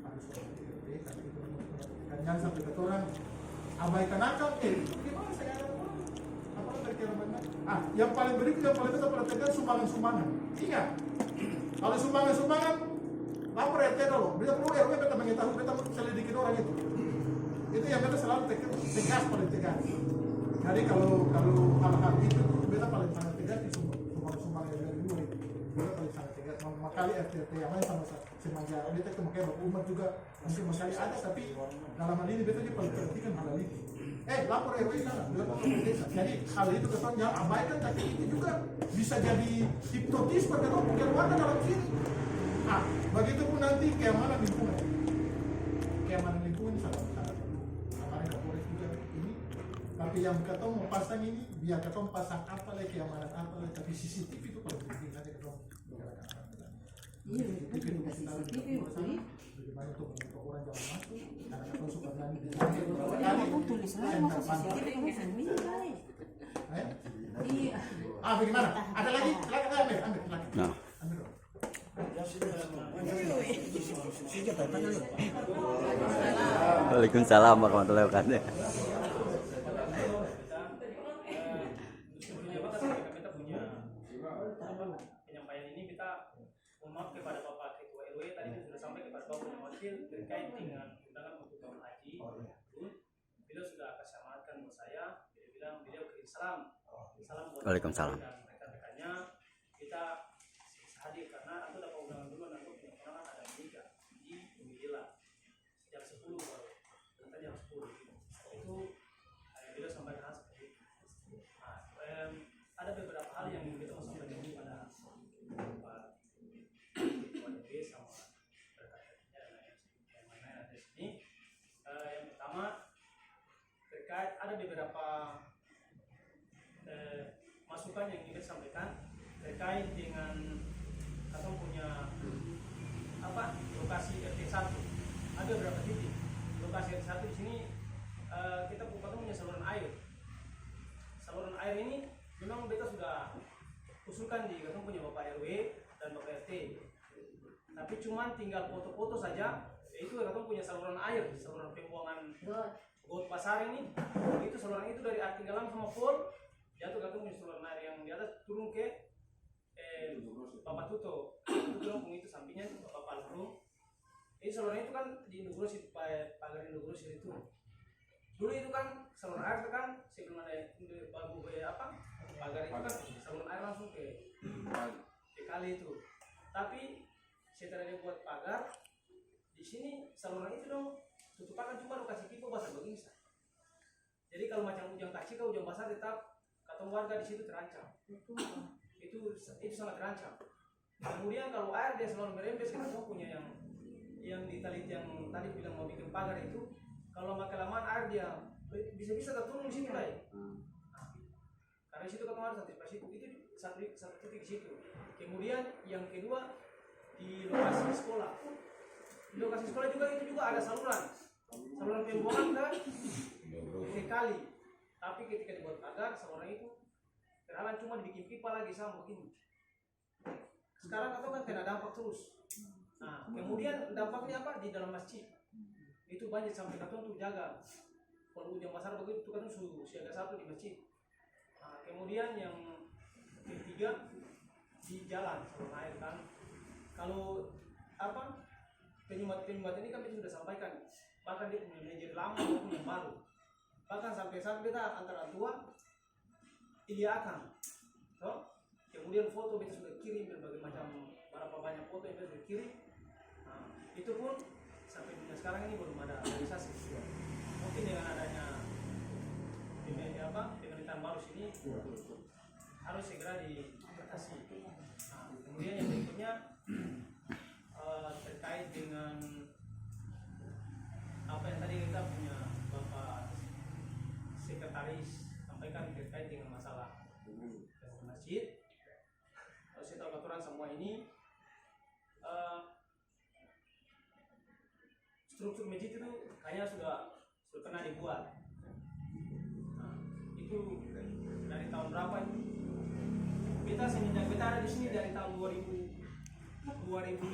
harus menghormati tapi itu jangan sampai kata orang abaikan akal. Gimana saya ada orang? Apa dari kira benar? Yang paling berikut yang paling kita perhatikan sumbangan. Ingat, kalau sumbangan lapor RT dulu. Beta perlu RW beta mengetahui beta selidikin orang itu. Itu yang beta selalu tegas paling tegas. Jadi kalau hal-hal itu beta paling sangat tegas di sumbangan yang dari luar itu. Beta paling sangat tegas. Makali RT yang lain sama semanja beta itu makanya Bapak Umar juga mungkin sekali ada, tapi dalam hal ini beta juga paling perhatikan hal itu. Lapor RW sana, lapor desa. Jadi hal itu kesan jangan abaikan, tapi itu juga bisa jadi hipnotis pada mungkin warga dalam sini. Begitu pun nanti keamanan lingkungan. Keamanan lingkungan sangat perlu. Kemarin Kapolres juga ini. Tapi yang ketemu mau pasang ini, biar ketemu pasang apa lagi keamanan apa lagi, tapi CCTV itu paling penting nanti ketemu bicarakan apa. CCTV itu mesti tahu di sana. Bagaimana untuk membuat orang jangan masuk, karena ketemu suka berani di sana. Bagaimana? Ada lagi? Silakan ambil. Nah. Waalaikumsalam warahmatullahi wabarakatuh. Penyampaian ini kita mohon maaf kepada Bapak Ketua RW tadi sudah sampai kepada Bapak Wakil terkait dengan undangan untuk tahun haji. Beliau sudah kasih amanatkan buat saya. Beliau kirim salam. Salam buat Waalaikumsalam. dan rekan-rekannya. Kita hadir karena aku dapat undangan dulu dan aku punya undangan ada menikah di Umidila jam 10 baru. Ternyata jam 10 itu beliau sampaikan seperti itu. Ada beberapa hal yang kita mau sampaikan pada Pak Ketua DP sama rekan-rekannya dan yang lain-lain ada di sini. Yang pertama terkait ada beberapa masukan yang ingin sampaikan terkait dengan atau punya lokasi RT1. Ada beberapa titik lokasi RT1 di sini. Kita punya saluran air. Saluran air ini memang beta sudah usulkan di katong punya Bapak RW dan Bapak RT. Tapi cuman tinggal foto-foto saja. Yaitu katong punya saluran air, saluran pembuangan got pasar ini. Itu saluran itu dari Artinggalam sama Pol jatuh katong punya saluran air yang di atas turun ke Bapak Tuto. Itu sampingnya Bapak Almarhum. Ini saluran itu kan di Nugrosi, pagar Nugrosi itu. Dulu itu kan saluran air kan sebelum ada pagar itu kan saluran air langsung ke kali itu. Tapi setelah dia buat pagar di sini saluran itu dong tutupan cuma lokasi pipa basah begini. Jadi kalau macam hujan kecil ke hujan besar tetap katong warga di situ terancam. Itu sangat terancam. Kemudian kalau air dia selalu merembes, kita punya yang ditalit yang tadi bilang mau bikin pagar itu, kalau lama kelamaan air dia bisa turun di situ lah. Karena di situ katong harus antisipasi itu satu titik di situ. Kemudian yang kedua di lokasi sekolah. Di lokasi sekolah juga itu juga ada saluran pembuangan ke kali. Tapi ketika dibuat pagar saluran itu terhalang cuma dibikin pipa lagi sama begini. Sekarang atau kan kena dampak terus. Nah, kemudian dampaknya apa di dalam masjid? Itu banyak sampai katong tuh jaga. Kalau hujan besar begitu kan siaga satu di masjid. Nah, kemudian yang ketiga di jalan saluran air kan. Kalau penyumat ini kan kita sudah sampaikan. Bahkan dia punya manajer lama maupun yang baru. Bahkan sampai kita antara tua Iliakan. So, kemudian foto kita sudah kirim berbagai macam berapa banyak foto yang kita sudah kirim. Nah, itu pun sampai dunia sekarang ini belum ada realisasi. Mungkin dengan adanya pemerintahan baru sini harus segera diatasi. Nah, kemudian yang berikutnya terkait dengan apa yang tadi kita punya Bapak Sekretaris sampaikan terkait dengan masalah masjid. Kalau saya tahu aturan semua ini struktur masjid itu kayaknya sudah pernah dibuat. Nah, itu dari tahun berapa itu? Kita semenjak kita ada di sini dari tahun 2005-2006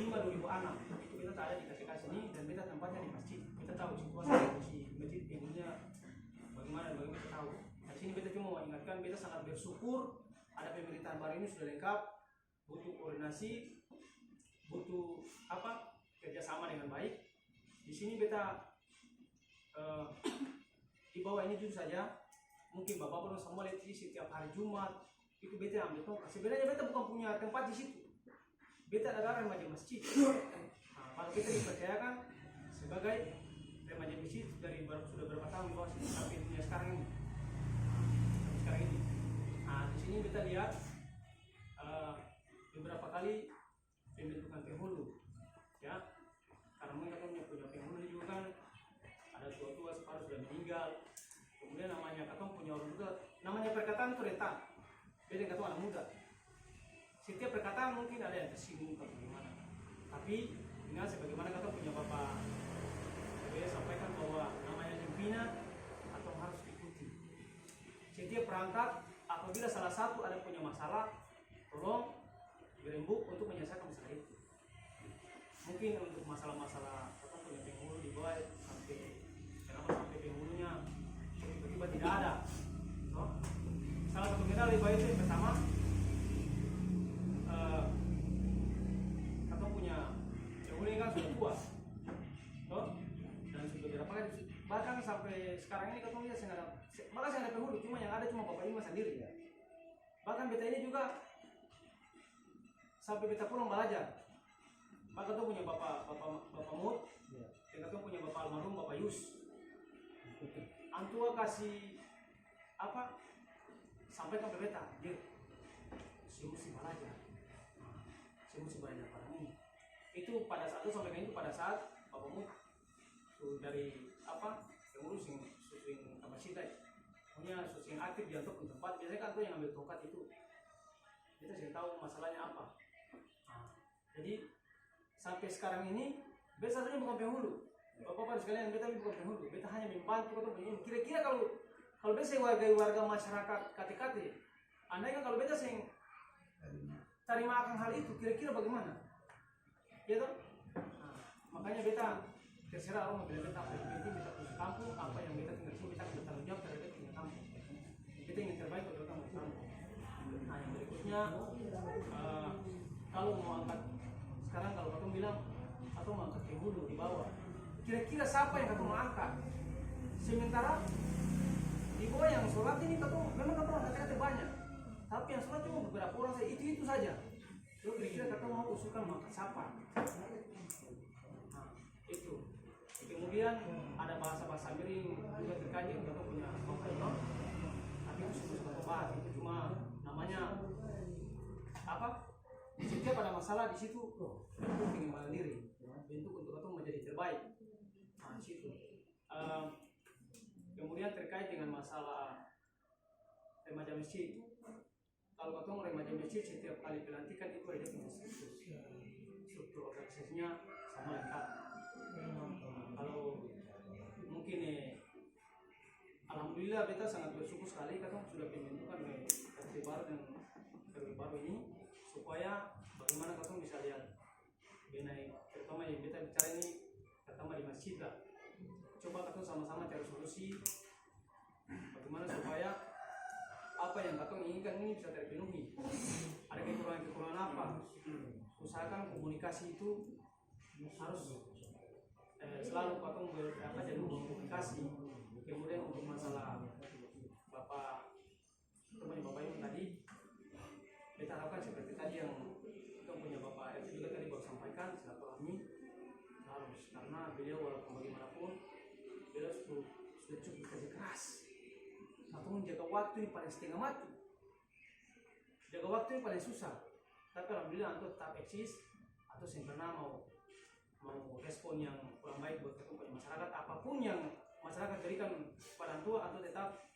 itu kita ada di KTK sini dan kita tempatnya di masjid. Kita tahu situasi masjid pinggirnya bagaimana kita tahu. Di sini kita cuma mengingatkan kita sangat bersyukur ada pemerintahan baru ini sudah lengkap, butuh koordinasi, butuh kerjasama dengan baik. Di sini beta di bawah ini juga saja mungkin bapak perlu semua lihat setiap hari Jumat itu beta ambil tongkat. Sebenarnya beta bukan punya tempat di situ. Beta adalah remaja masjid. Nah, kalau kita dipercayakan sebagai remaja masjid dari sudah berapa tahun di bawah sini sampai dunia sekarang ini. Nah, di sini kita lihat beberapa kali pembentukan penghulu, ya. Karena mereka punya penghulu juga kan ada tua-tua separuh sudah meninggal. Kemudian namanya katong punya orang juga, namanya perkataan itu rentan. Beda katong anak muda. Setiap perkataan mungkin ada yang tersinggung atau bagaimana. Tapi dengan sebagaimana katong punya Bapak saya sampaikan bahwa namanya pimpinan atau harus diikuti. Setiap perangkat apabila salah satu ada punya masalah, tolong dirembuk untuk menyelesaikan masalah itu. Mungkin untuk masalah-masalah katong punya penghulu di bawah kenapa sampai penghulunya tiba-tiba tidak ada. So, salah satu kendala di bawah itu yang pertama katong punya penghulu kan sudah tua. So, dan sudah berapa kali bahkan sampai sekarang ini katong lihat malah saya ada penghulu cuma yang ada cuma Bapak Ima sendiri ya. Bahkan beta ini juga sampai beta pulang belajar. Maka tuh punya Bapak Mut, dan kita punya Bapak Almarhum Bapak Yus. Antua kasih sampaikan ke beta, dia mesti belajar. Saya mesti belajar pada ini. Itu pada saat itu sampaikan itu pada saat Bapak Mut dari pengurus yang masjid. Pokoknya maksudnya sosing aktif di untuk tempat, biasanya kan tuh yang ambil tongkat itu kita sih tahu masalahnya apa. Nah, jadi sampai sekarang ini beta saja bukan penghulu, bapak-bapak sekalian, beta bukan penghulu, beta hanya membantu atau begini. Kira-kira kalau beta warga masyarakat KTKT, andai kan kalau beta sing terima akan hal itu, kira-kira bagaimana? Ya toh? Nah, makanya beta terserah orang bilang beta apa yang penting beta punya kampung, apa yang beta tinggal sini, beta bertanggung jawab terhadap beta punya kampung. Beta ingin terbaik untuk orang punya kampung. Nah, yang berikutnya kalau mau angkat sekarang, kalau katong bilang atau mau angkat penghulu di bawah, kira-kira siapa yang katong mau angkat? Sementara di bawah yang sholat ini katong memang katong angkat banyak, tapi yang sholat cuma beberapa orang saja, itu saja. Lalu kira-kira katong mau usulkan mau angkat siapa? Nah, itu. Kemudian ada bahasa-bahasa miring juga terkait dengan katong punya kampung, tapi itu sudah bahas, itu cuma namanya apa? Setiap ada masalah di situ, bentuk pengembangan diri, bentuk untuk katong menjadi terbaik. Nah, di situ. Kemudian terkait dengan masalah remaja masjid. Kalau katong remaja masjid setiap kali pelantikan itu ada punya struktur organisasinya sama lengkap. Kalau mungkin alhamdulillah beta sangat bersyukur sekali katong sudah pembentukan RT baru dan RW baru ini, supaya bagaimana katong bisa lihat benai, terutama yang beta bicara ini pertama di masjid lah. Coba katong sama-sama cari solusi bagaimana supaya apa yang katong inginkan ini bisa terpenuhi. Ada kekurangan-kekurangan apa? Usahakan komunikasi itu harus selalu katong jadi komunikasi. Kemudian untuk masalah bapak ini tadi, kita harapkan seperti tadi yang kita punya bapak itu juga tadi baru sampaikan, silaturahmi harus, karena beliau walaupun bagaimanapun beliau sudah cukup kerja keras. Atau menjaga waktu ini paling setengah mati. Jaga waktu ini paling susah. Tapi alhamdulillah untuk tetap eksis atau sempurna mau respon yang kurang baik buat kepada masyarakat, apapun yang masyarakat berikan pada tua atau tetap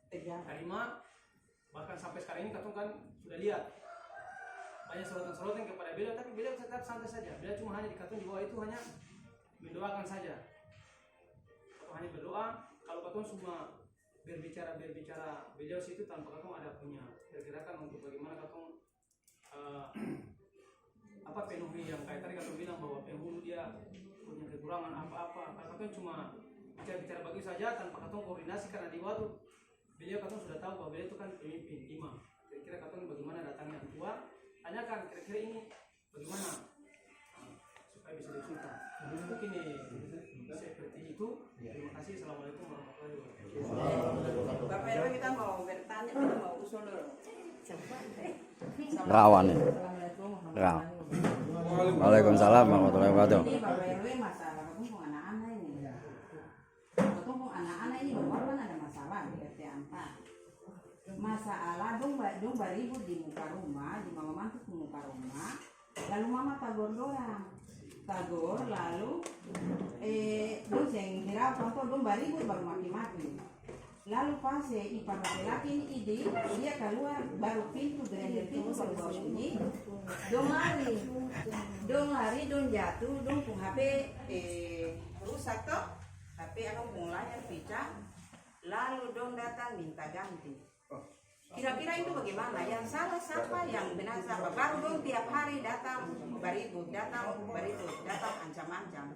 terima. Bahkan sampai sekarang ini katong kan sudah lihat banyak sorotan kepada beliau, tapi beliau tetap santai saja. Beliau cuma hanya di katong di bawah itu hanya mendoakan saja. Katong hanya berdoa. Kalau katong semua berbicara beliau situ tanpa katong ada punya pergerakan untuk bagaimana katong penuhi yang kayak tadi katong bilang bahwa penghulu dia punya kekurangan apa-apa. Kalau katong cuma bicara bagus saja tanpa katong koordinasi, karena di waktu beliau katong sudah tahu bahwa beliau itu kan pemimpin imam. Kira-kira katong bagaimana datangnya tua, tanyakan kira-kira ini bagaimana supaya bisa diusulkan. Mungkin seperti itu. Terima kasih. Assalamualaikum warahmatullahi wabarakatuh. Bapak RW, kita mau bertanya, kita mau usul dulu. Rawan ya. Rawan. Waalaikumsalam warahmatullahi wabarakatuh. Ini Bapak RW masalah ketemu anak-anak ini. Ketemu anak-anak ini bapak ada masalah di RT 4. Masalah dong baribut di muka rumah, di mama mantu ke muka rumah. Lalu mama tagor doang. Tagor lalu dong yang kira contoh dong baribut baru maki-maki. Lalu pas ipar laki-laki ini ide, dia keluar baru pintu dari pintu baru bawa bunyi, dong lari, dong jatuh, dong pun HP rusak toh, HP aku pun layar pecah, lalu dong datang minta ganti. Kira-kira itu bagaimana? Yang salah siapa, yang benar siapa? Baru dong tiap hari datang baribut, datang ancam-ancam.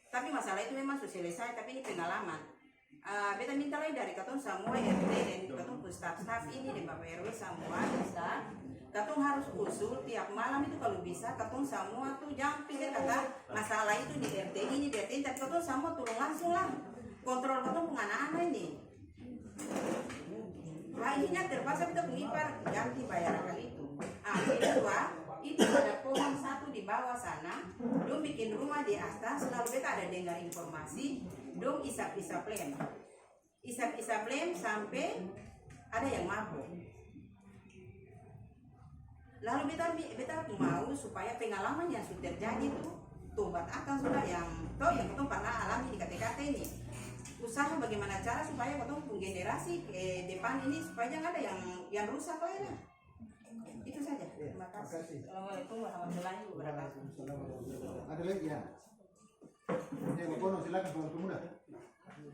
Tapi masalah itu memang sudah selesai, tapi ini pengalaman. Beta minta lagi dari katong semua RT dan katong staff ini dan Bapak RW semua bisa, katong harus usul tiap malam itu kalau bisa katong semua tuh jangan pikir kata masalah itu di RT ini di RT ini, tapi katong semua turun langsung lah kontrol katong pun anak-anak ini. Akhirnya terpaksa kita pengipar ganti bayaran itu. Kedua, itu ada pohon satu di bawah sana, dong bikin rumah di atas, lalu beta ada dengar informasi, dong isap-isap lem sampai ada yang mabuk. Lalu beta mau supaya pengalaman yang sudah terjadi itu tobat akan sudah yang kita pernah alami di KTKT ini. usaha bagaimana cara supaya ketemu generasi ke depan ini supaya jangan ada yang rusak lah. Itu saja. Terima kasih. Assalamualaikum warahmatullahi wabarakatuh. Ada lagi ya? Ya, Bapak, silakan Bapak Pemuda.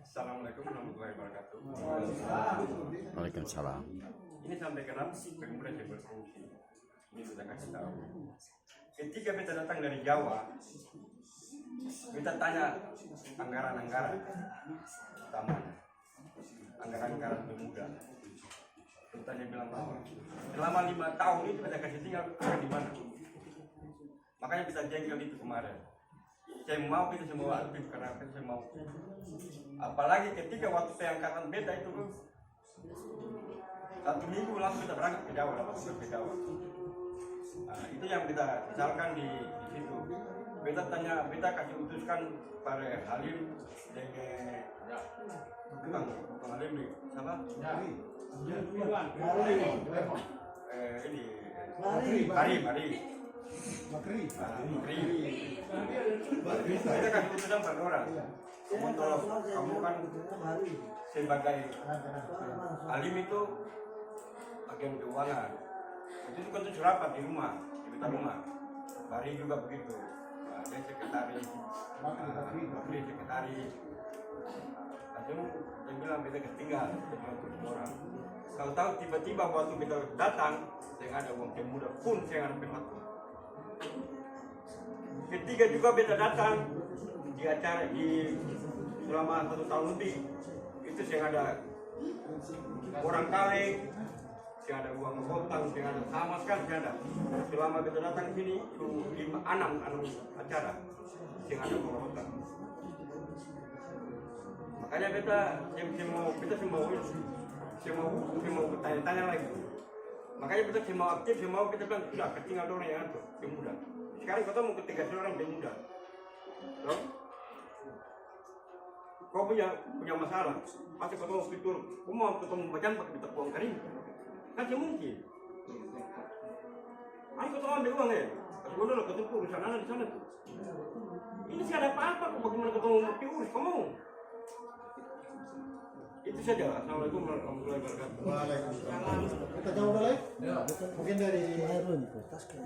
Assalamualaikum warahmatullahi wabarakatuh. Waalaikumsalam. Ini sampai kenapa pemuda yang berfungsi? Ini sudah kasih tahu. Ketika kita datang dari Jawa, kita tanya anggaran-anggaran utamanya, anggaran-anggaran pemuda. Kita bilang bahwa selama 5 tahun ini kita kasih tinggal akan di mana? Makanya bisa jengkel itu kemarin. Saya mau kita semua aktif karena saya mau. Apalagi ketika waktu pengangkatan beta itu 1 minggu langsung kita berangkat ke Jawa, ke Jawa. Nah, itu yang kita misalkan di situ. Beta tanya, beta kasih utuskan pada Halim dengan bukan Halim nih, siapa? Ini Mari. Makri. Kita kasih utusan pada orang. Kamu kan sebagai Halim itu bagian keuangan. Itu kan tuh rapat di rumah, di kita rumah. Bari juga begitu. Saya sekretaris, Bakri sekretaris. Lalu dia bilang kita ketinggal, kita orang. Kalau tahu tiba-tiba waktu kita datang, saya ada uang pemuda pun saya ada pematu. Ketika juga beta datang di acara di selama 1 tahun lebih, itu saya ada orang kaleng, saya ada uang kotang, saya ada sama sekali saya ada. Selama beta datang sini itu 6 acara, saya ada uang kotang. Makanya beta mau bertanya-tanya lagi. Makanya beta mau aktif, mau kita bilang sudah ketinggal orang yang itu pemuda. Sekarang kita mau ketiga orang pemuda. Loh? Kau punya masalah, pasti kau mau fitur, kau mau ketemu bacaan pakai beta uang kering, kan tidak mungkin. Ayo kau ambil uang ya, kau dulu ketemu urusan anak di sana tuh. Ini sih ada apa-apa, kau bagaimana ketemu urus, kau mau? Itu saja. Assalamualaikum warahmatullahi wabarakatuh. Waalaikumsalam. Kita jauh dulu ya? Mungkin dari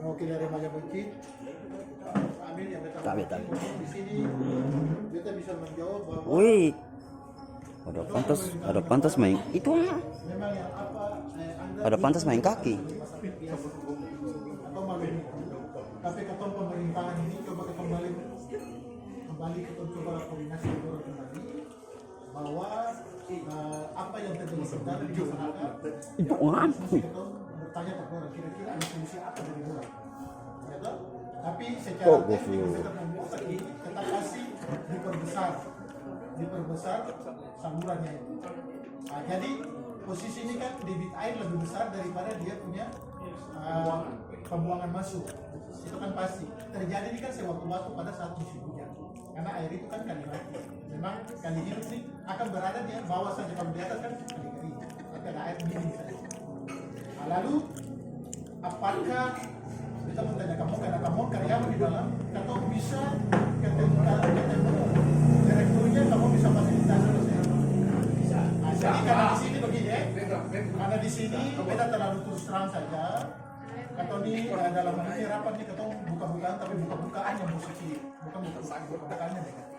mewakili dari Majapahit. Amin yang kita di sini kita bisa menjawab bahwa Wih, ada pantas main itu memang yang apa Anda ada pantas main kaki. atau malu. Tapi ketua pemerintahan ini coba kita kembali kita coba koordinasi kembali bahwa apa yang terjadi sebenarnya di masyarakat Ibu ngam. kita bertanya ke orang kira-kira ada solusi apa dari orang ya toh? Tapi secara teknik kita membuat ini kita kasih diperbesar salurannya itu. Nah, jadi posisi ini kan debit air lebih besar daripada dia punya pembuangan masuk. Itu kan pasti terjadi ini kan sewaktu-waktu pada saat musim hujan. Karena air itu kan kali mati. Memang kali hidup ini akan berada di bawah saja, kalau di atas kan kali kering. Tapi ada air minim saja. Nah, lalu apakah kita menanyakan kamu karyawan di dalam atau bisa ketemu direkturnya, kamu bisa fasilitasi bisa. Nah, jadi karena di sini begini ya, karena di sini kita terlalu terus terang saja. Atau ini dalam ini rapat nih ketemu buka-bukaan, tapi buka-bukaan yang positif, bukan buka-bukaan yang negatif.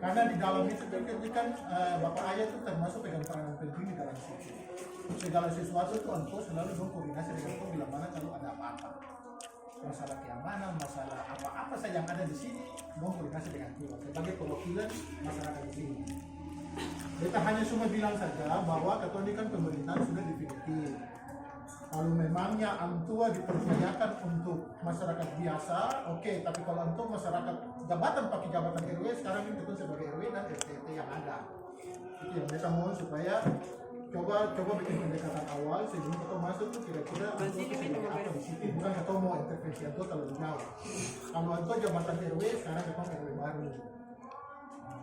Karena di dalam itu kan Bapak Ayah itu termasuk pegang peranan penting di dalam situ. Segala sesuatu itu engkau selalu berkoordinasi dengan engkau bila mana kalau ada apa-apa. Masalah keamanan, masalah apa-apa saja yang ada di sini, mau koordinasi dengan kita sebagai perwakilan masyarakat di sini. Kita hanya cuma bilang saja bahwa ketua ini kan pemerintahan sudah definitif. Kalau memangnya Antua dipercayakan untuk masyarakat biasa, oke. Tapi kalau untuk masyarakat jabatan pakai jabatan RW, sekarang ini ketua sebagai RW dan RT yang ada. Itu yang kita mohon supaya coba bikin pendekatan awal sebelum ketua masuk tuh kira-kira apa di situ. Bukan ketua mau intervensi Antua terlalu jauh. Kalau Antua jabatan RW, sekarang ketua RW baru.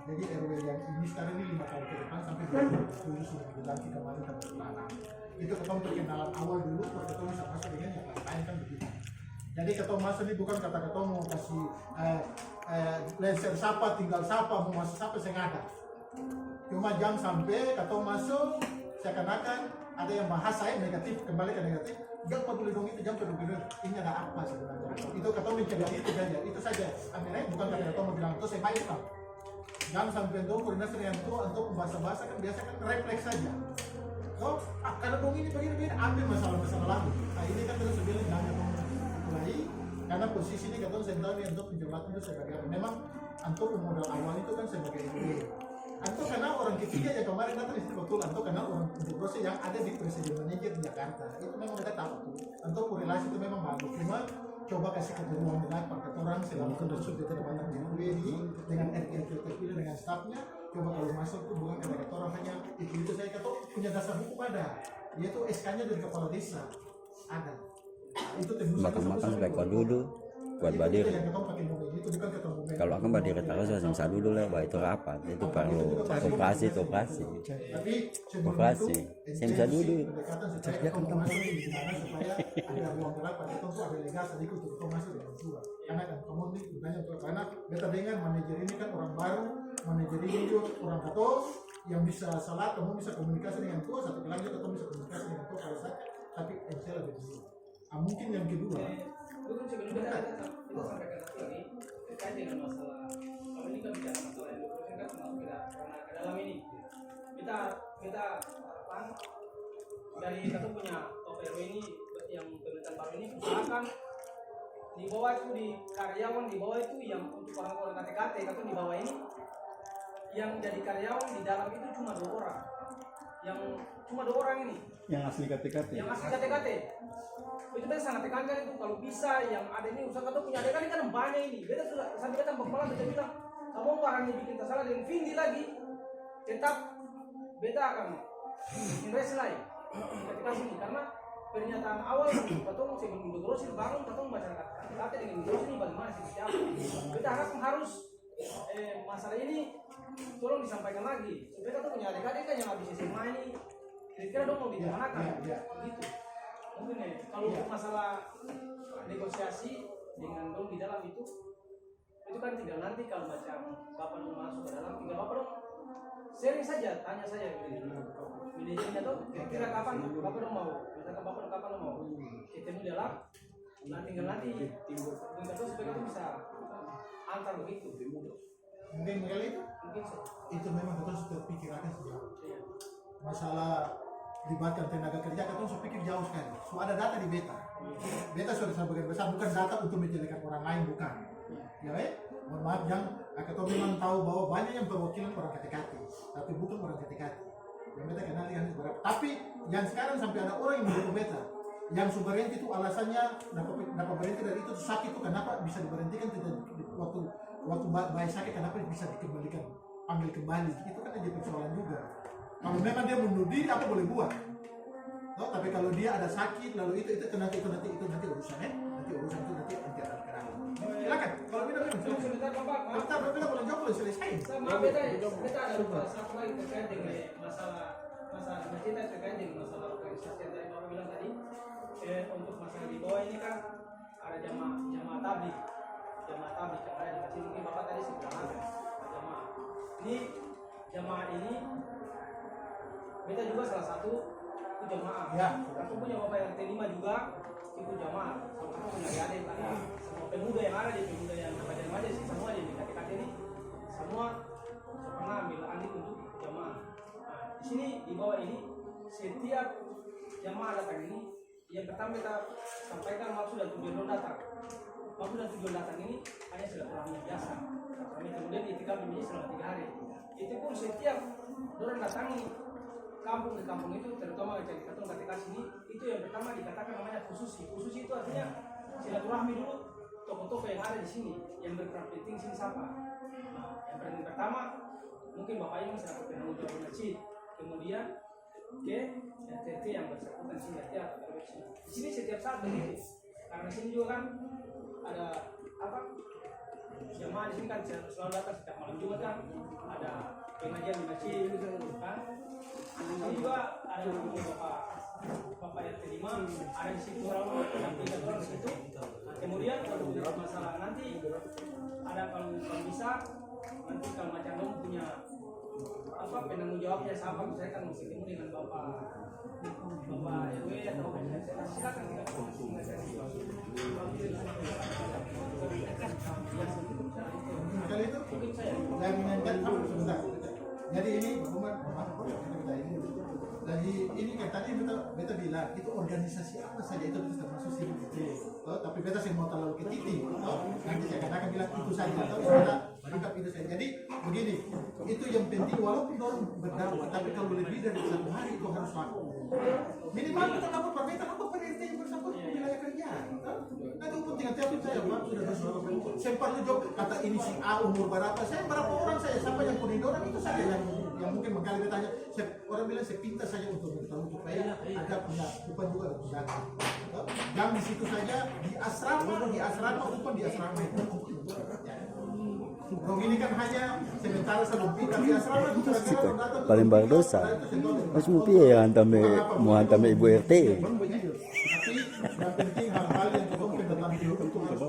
Jadi RW yang ini sekarang ini 5 tahun ke depan sampai 2007 sudah diganti kemarin tanah. Itu ketua perkenalan awal dulu, baru ketua bisa masuk dengan yang lain kan begitu. Jadi ketua masuk ini bukan kata ketua mau kasih laser siapa, tinggal siapa, mau masuk siapa, saya nggak ada. Cuma jangan sampai atau masuk seakan-akan ada yang bahas saya negatif, kembali ke negatif. Jangan peduli dong itu, jangan peduli dong. Ini ada apa sebenarnya? Itu kata mencegah itu saja. Akhirnya bukan kata kata mau bilang itu saya baik kan. Jangan sampai itu koordinasi dengan itu untuk bahasa-bahasa kan biasa kan refleks saja. So, karena dong ini begini ambil masalah-masalah lalu. Nah ini kan terus sebenarnya jangan mulai karena posisi ini kata saya tahu untuk penjelasan itu sebagai memang untuk modal awal itu kan sebagai ide. Anto karena orang ketiga ya kemarin datang di sini betul. Anto karena orang integrasi yang ada di Presiden Manager di Jakarta itu memang mereka tahu tuh. Anto korelasi itu memang bagus. Cuma coba kasih ketemuan dengan paket orang selama sudah terbatang di ini dengan RKT terpilih dengan stafnya. Coba kalau masuk tuh bukan kata orang hanya itu saya kata punya dasar hukum ada. Yaitu SK-nya dari kepala desa ada. Itu tembus. Makan-makan sampai kau dulu buat badir. Kalau akan badir terus saya dulu lah, bahwa itu rapat, itu perlu operasi. Operasi, saya bisa dulu. Supaya ada ruang rapat, itu tuh ada legasi ikut untuk masuk dengan tua. Karena kan kamu nih gunanya untuk karena beta dengan manajer ini kan orang baru, manajer ini juga orang tato yang bisa salah, kamu bisa komunikasi dengan tua, satu lagi kamu bisa komunikasi dengan tua pada saat tapi saya lebih dulu. Mungkin yang kedua. Bukan sebelumnya kita sampaikan lagi terkait dengan masalah kalau ini kan bicara masalah yang kan termasuk kita karena ke dalam ini kita harapan dari kita punya OPRW ini yang pemerintahan baru ini usahakan di bawah itu di karyawan di bawah itu yang untuk orang-orang KTKT atau di bawah ini yang jadi karyawan di dalam itu cuma 2 orang yang cuma 2 orang ini Yang asli KTKT. Itu kita sangat tekankan itu kalau bisa yang ada ini usaha atau punya adegan ini kan banyak ini. Beta sudah sampai kita kepala beta bilang kamu barangnya bikin salah dengan Vindi lagi tetap beta akan invest lain ketika sini karena pernyataan awal katong sebelum Indogrosir bangun katong masyarakat KTKT dengan Indogrosir ini bagaimana sih siapa. Beta harus masalah ini tolong disampaikan lagi supaya kita punya adik-adik kan yang habis SMA ini kira-kira dong mau dikemanakan gitu. Mungkin kalau masalah negosiasi dengan dong di dalam itu kan tinggal nanti kalau macam bapak dong masuk ke dalam tinggal bapak dong sharing saja tanya saja manajernya tuh kira-kira kapan bapak dong mau misalkan bapak dong kapan dong mau ketemu di dalam tinggal nanti tinggal tuh supaya kita bisa antar begitu Mungkin itu itu memang kita sudah pikirkan sejauh masalah libatkan tenaga kerja, kita harus pikir jauh sekali. So ada data di beta. Beta sudah sebagian besar bukan data untuk menjelekan orang lain bukan. Ya, mohon maaf yang kita memang tahu bahwa banyak yang perwakilan orang KTKT, tapi bukan orang KTKT. Yang beta kenal yang beberapa. Tapi yang sekarang sampai ada orang yang mendukung beta, yang sumbernya itu alasannya dapat berhenti dari itu sakit itu kenapa bisa diberhentikan tidak waktu bayi sakit kenapa bisa dikembalikan panggil kembali itu kan jadi persoalan juga. Kalau memang dia bunuh diri apa boleh buat? No, tapi kalau dia ada sakit lalu itu nanti urusan nanti urusan itu nanti akan kerang. Silakan. Kalau sebentar Bapak. Kita boleh jawab boleh selesai. Sama beda ada satu lagi terkait dengan masalah kita terkait dengan masalah organisasi yang tadi Bapak bilang tadi. Untuk masalah di bawah ini kan ada jamaah tabligh kemarin dikasih mungkin Bapak tadi sudah ada jamaah. Ini jamaah ini beta juga salah satu ikut jamaah. Ya. Aku punya bapak yang T5 juga ikut jamaah. Aku punya adik karena semua pemuda yang ada di pemuda yang remaja sih semua di KTKT ini semua pernah ambil andil untuk ikut jamaah. Nah, di sini di bawah ini setiap jamaah datang ini yang pertama kita sampaikan maksud dan tujuan datang. Maksud dan tujuan datang ini hanya silaturahmi biasa. Kami kemudian itikaf ini selama 3 hari. Itu pun setiap orang datangi kampung ke kampung itu terutama di Katung KTK sini itu yang pertama dikatakan namanya khususi itu artinya silaturahmi dulu toko-toko yang ada di sini yang berperan penting sini siapa. Nah, yang paling pertama mungkin bapak ini sedang berpenanggung jawab masjid kemudian ke RT yang bersangkutan sini di sini setiap saat begitu karena sini juga kan ada apa jamaah di sini kan selalu datang setiap malam Jumat kan ada pengajian di masjid kan. Ini juga ada bapak yang terima ada di situ orang yang pindah orang di situ. Nah, kemudian kalau masalah nanti ada kalau bisa nanti kalau macam dong punya apa penanggung jawabnya siapa, saya kan mesti ketemu dengan bapak RW atau silakan kita kali itu saya menyanyikan sebentar. Jadi ini jadi ini kan tadi beta bilang itu organisasi apa saja itu termasuk sini. Tapi beta sih mau terlalu ke titik. Nanti saya akan bilang itu saja. Tapi beta menangkap itu saja. Jadi begini, itu yang penting walaupun orang berdakwah, tapi kalau lebih dari 1 hari itu harus laku. Minimal kita lapor per beta, lapor per RT yang bersangkutan wilayah kerja. Nanti penting tiap saya sudah bersuara. Sempat job kata ini si A umur berapa, saya berapa orang saya sampai yang koridor itu saja yang mungkin mengkali bertanya. Orang bilang sepintas saja untuk bertahu supaya ada punya upah juga ada pusat. Yang di situ saja di asrama upah di asrama itu. Dong ini kan hanya sementara sebelum pindah di asrama itu paling berdosa. Mas mau piye yang hantam ibu RT. Tapi yang penting hal-hal yang kita tentang hidup itu harus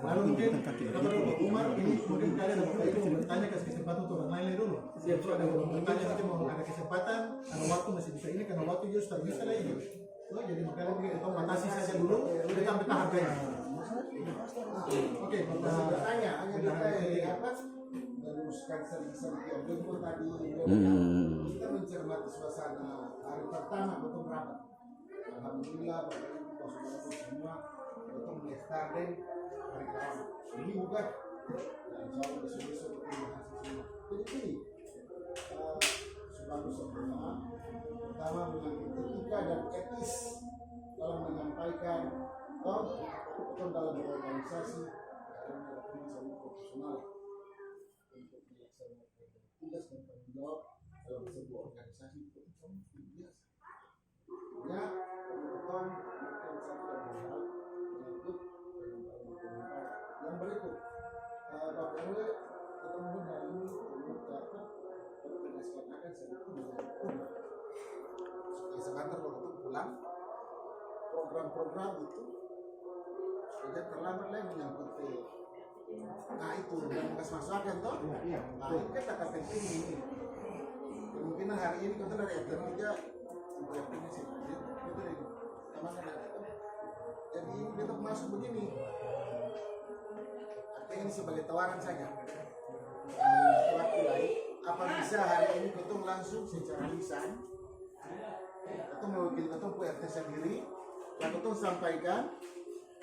lalu mungkin kepada Umar ini mungkin kalian ada bertanya kasih kesempatan untuk orang lain dulu. Siap ada bertanya nanti mau ada kesempatan, ada waktu masih bisa ini karena waktu just bisa lah ini. Jadi makanya kita batasi saja dulu, kita ambil harganya. Oke, masih bertanya hanya kita apa meneruskan seri-seri yang betul tadi. Kita mencermati suasana hari pertama betul berapa? Alhamdulillah, Bapak semua betul mengestarding hari pertama. Ini bukan, insya Allah besok-besok betul berhasil semua. Jadi ini sebagai sempurna, pertama mengambil etika dan etis dalam menyampaikan betul dalam berorganisasi dan melakukan sama profesional untuk melaksanakan tugas dan tanggung jawab dalam sebuah organisasi itu biasa. Ya, betul melakukan satu dan hal menyangkut yang berikut. Bapak RW ketemu hari ini dapat bertugaskan akan sedikit menjadi umum. Supaya sebentar kalau itu pulang program-program itu sudah terlambat lagi menyangkut nah itu dan nggak masuk akan toh. Nah ini kan kata penting ini. Kemungkinan hari ini kita dari RT 3 sampai RT sih itu dari teman kan jadi ini kita masuk begini. Artinya ini sebagai tawaran saja. Waktu lain apa bisa hari ini kita langsung secara lisan atau mewakili kita ke RT sendiri yang kita sampaikan.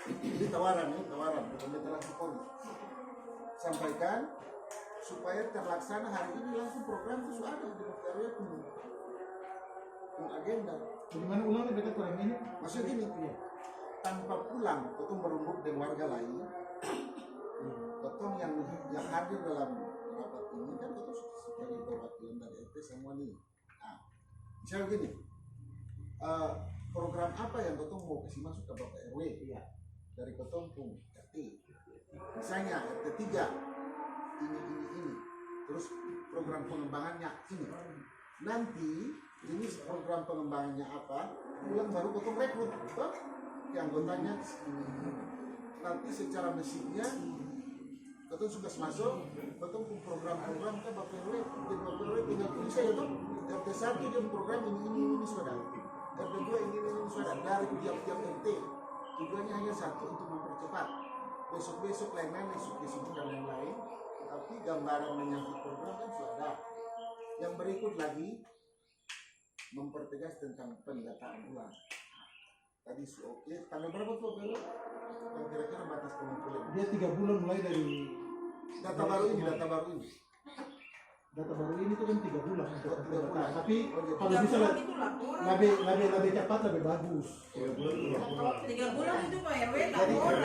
Ini tawaran bukan kita langsung poli. Sampaikan supaya terlaksana hari ini langsung program itu sudah ada di RW pun agenda. Bagaimana ulang beta kurang ini? Maksudnya gini, tanpa pulang, kita berembuk dengan warga lain. Kita yang hadir dalam rapat ini kan kita sebagai perwakilan dari RT semua nih. Nah, misalnya gini, program apa yang kita mau kasih masuk ke Bapak RW? Iya. Dari Kotong pun RT, misalnya RT 3 ini, terus program pengembangannya ini. Nanti ini program pengembangannya apa? Bulan baru Kotong rekrut, betul? Yang anggotanya ini. Nanti secara mesinnya Kotong sudah masuk, Kotong pun program-program ke Bapak RW, jadi Bapak RW tinggal tulis saja tuh. RT 1 dia program ini sudah, RT 2 ini sudah dari tiap-tiap RT. Tujuannya hanya satu untuk mempercepat. Besok-besok lain-lain, besok-besok dan lain-lain. Tapi gambaran menyangkut program kan sudah ada. Yang berikut lagi mempertegas tentang pendataan ulang. Tadi oke, tanggal berapa tuh Belo? Yang kira-kira batas pengumpulan. Dia 3 bulan mulai dari data baru ini. Data baru ini tuh kan 3 bulan. 3 bulan. Tapi kalau bisa lebih cepat lebih bagus. 3 bulan itu Pak RW laporan.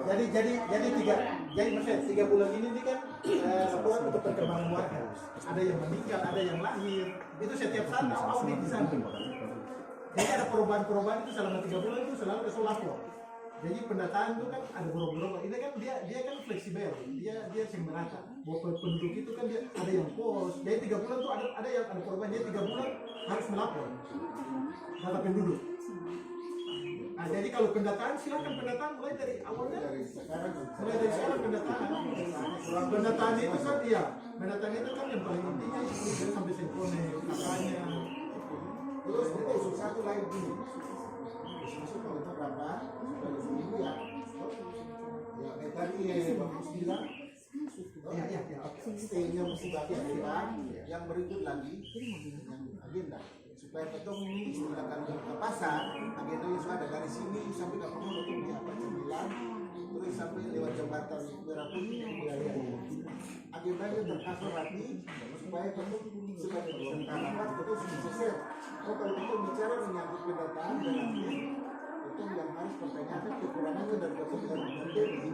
Jadi maksudnya 3 bulan ini kan laporan untuk perkembangan warga. Ada yang meninggal, ada yang lahir. Itu setiap saat audit di sana. Jadi ada perubahan-perubahan itu selama 3 bulan itu selalu ada lapor. Jadi pendataan itu kan ada berubah-ubah. Ini kan dia kan fleksibel. Dia sing merata. Bahwa penduduk itu kan dia ada yang pos. Jadi 3 bulan tuh ada yang ada perubahan. Dia 3 bulan harus melapor data penduduk. Nah, jadi kalau pendataan silakan pendataan mulai dari awalnya. Mulai dari sekarang pendataan. pendataan itu kan iya, pendataan itu kan yang paling intinya itu dia sampai sinkronnya kakaknya. Terus kita usul satu lagi gini. Masuk kalau itu berapa? Kalau seminggu ya. Ya kayak tadi Bagus bilang. Iya. Stay-nya mesti bagi yang berikut lagi yang agenda supaya betul ini silakan ke pasar agendanya sudah ada dari sini sampai ke Pemulung betul di apa 9 terus sampai lewat jembatan Merah Putih agendanya tercover rapi supaya betul sebagai peserta rapat betul sukses. Oh kalau betul bicara menyangkut pendataan berarti betul yang harus pertanyakan kekurangannya dan kelebihannya ini.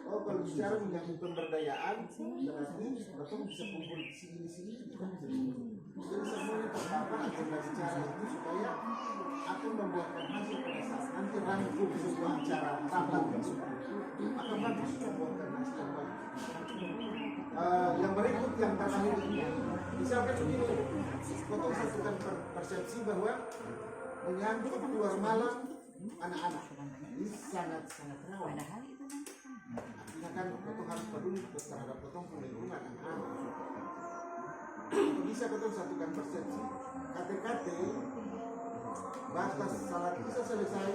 Oh kalau bicara menyangkut pemberdayaan berarti betul bisa kumpul di sini juga bisa kumpul. Jadi semuanya terpapar agenda bicara itu supaya akan membuatkan hasil pada saat nanti rangkum sebuah acara rapat akan bagus membuatkan hasil yang baik. Yang berikut yang terakhir ini misalkan begini, betul satukan persepsi bahwa menyangkut keluar malam anak-anak ini sangat rawan. Artinya kan betul harus peduli terhadap betul lingkungan anak-anak. Bisa betul satukan persepsi. KTKT batas salat bisa selesai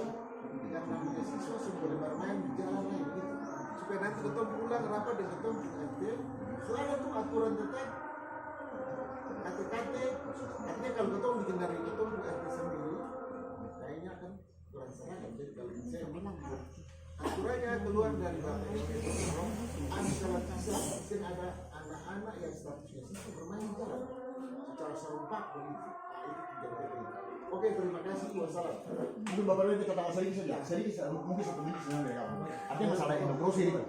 yang namanya siswa boleh bermain di jalan lain gitu. Supaya nanti betul pulang rapat dengan betul RT. Soalnya tuh aturan tetap KTKT. Artinya kalau betul dikendari betul RT sendiri, kayaknya kan kurang seragam. Jadi kalau saya bilang aturannya keluar dari bapak ada salah satu ada anak-anak yang statusnya siswa bermain di jalan secara serempak begitu. Oke, terima kasih. Wassalam. Itu bapak lagi kata sedikit saja. Sedikit mungkin 1 menit sebenarnya. Artinya masalah integrasi itu.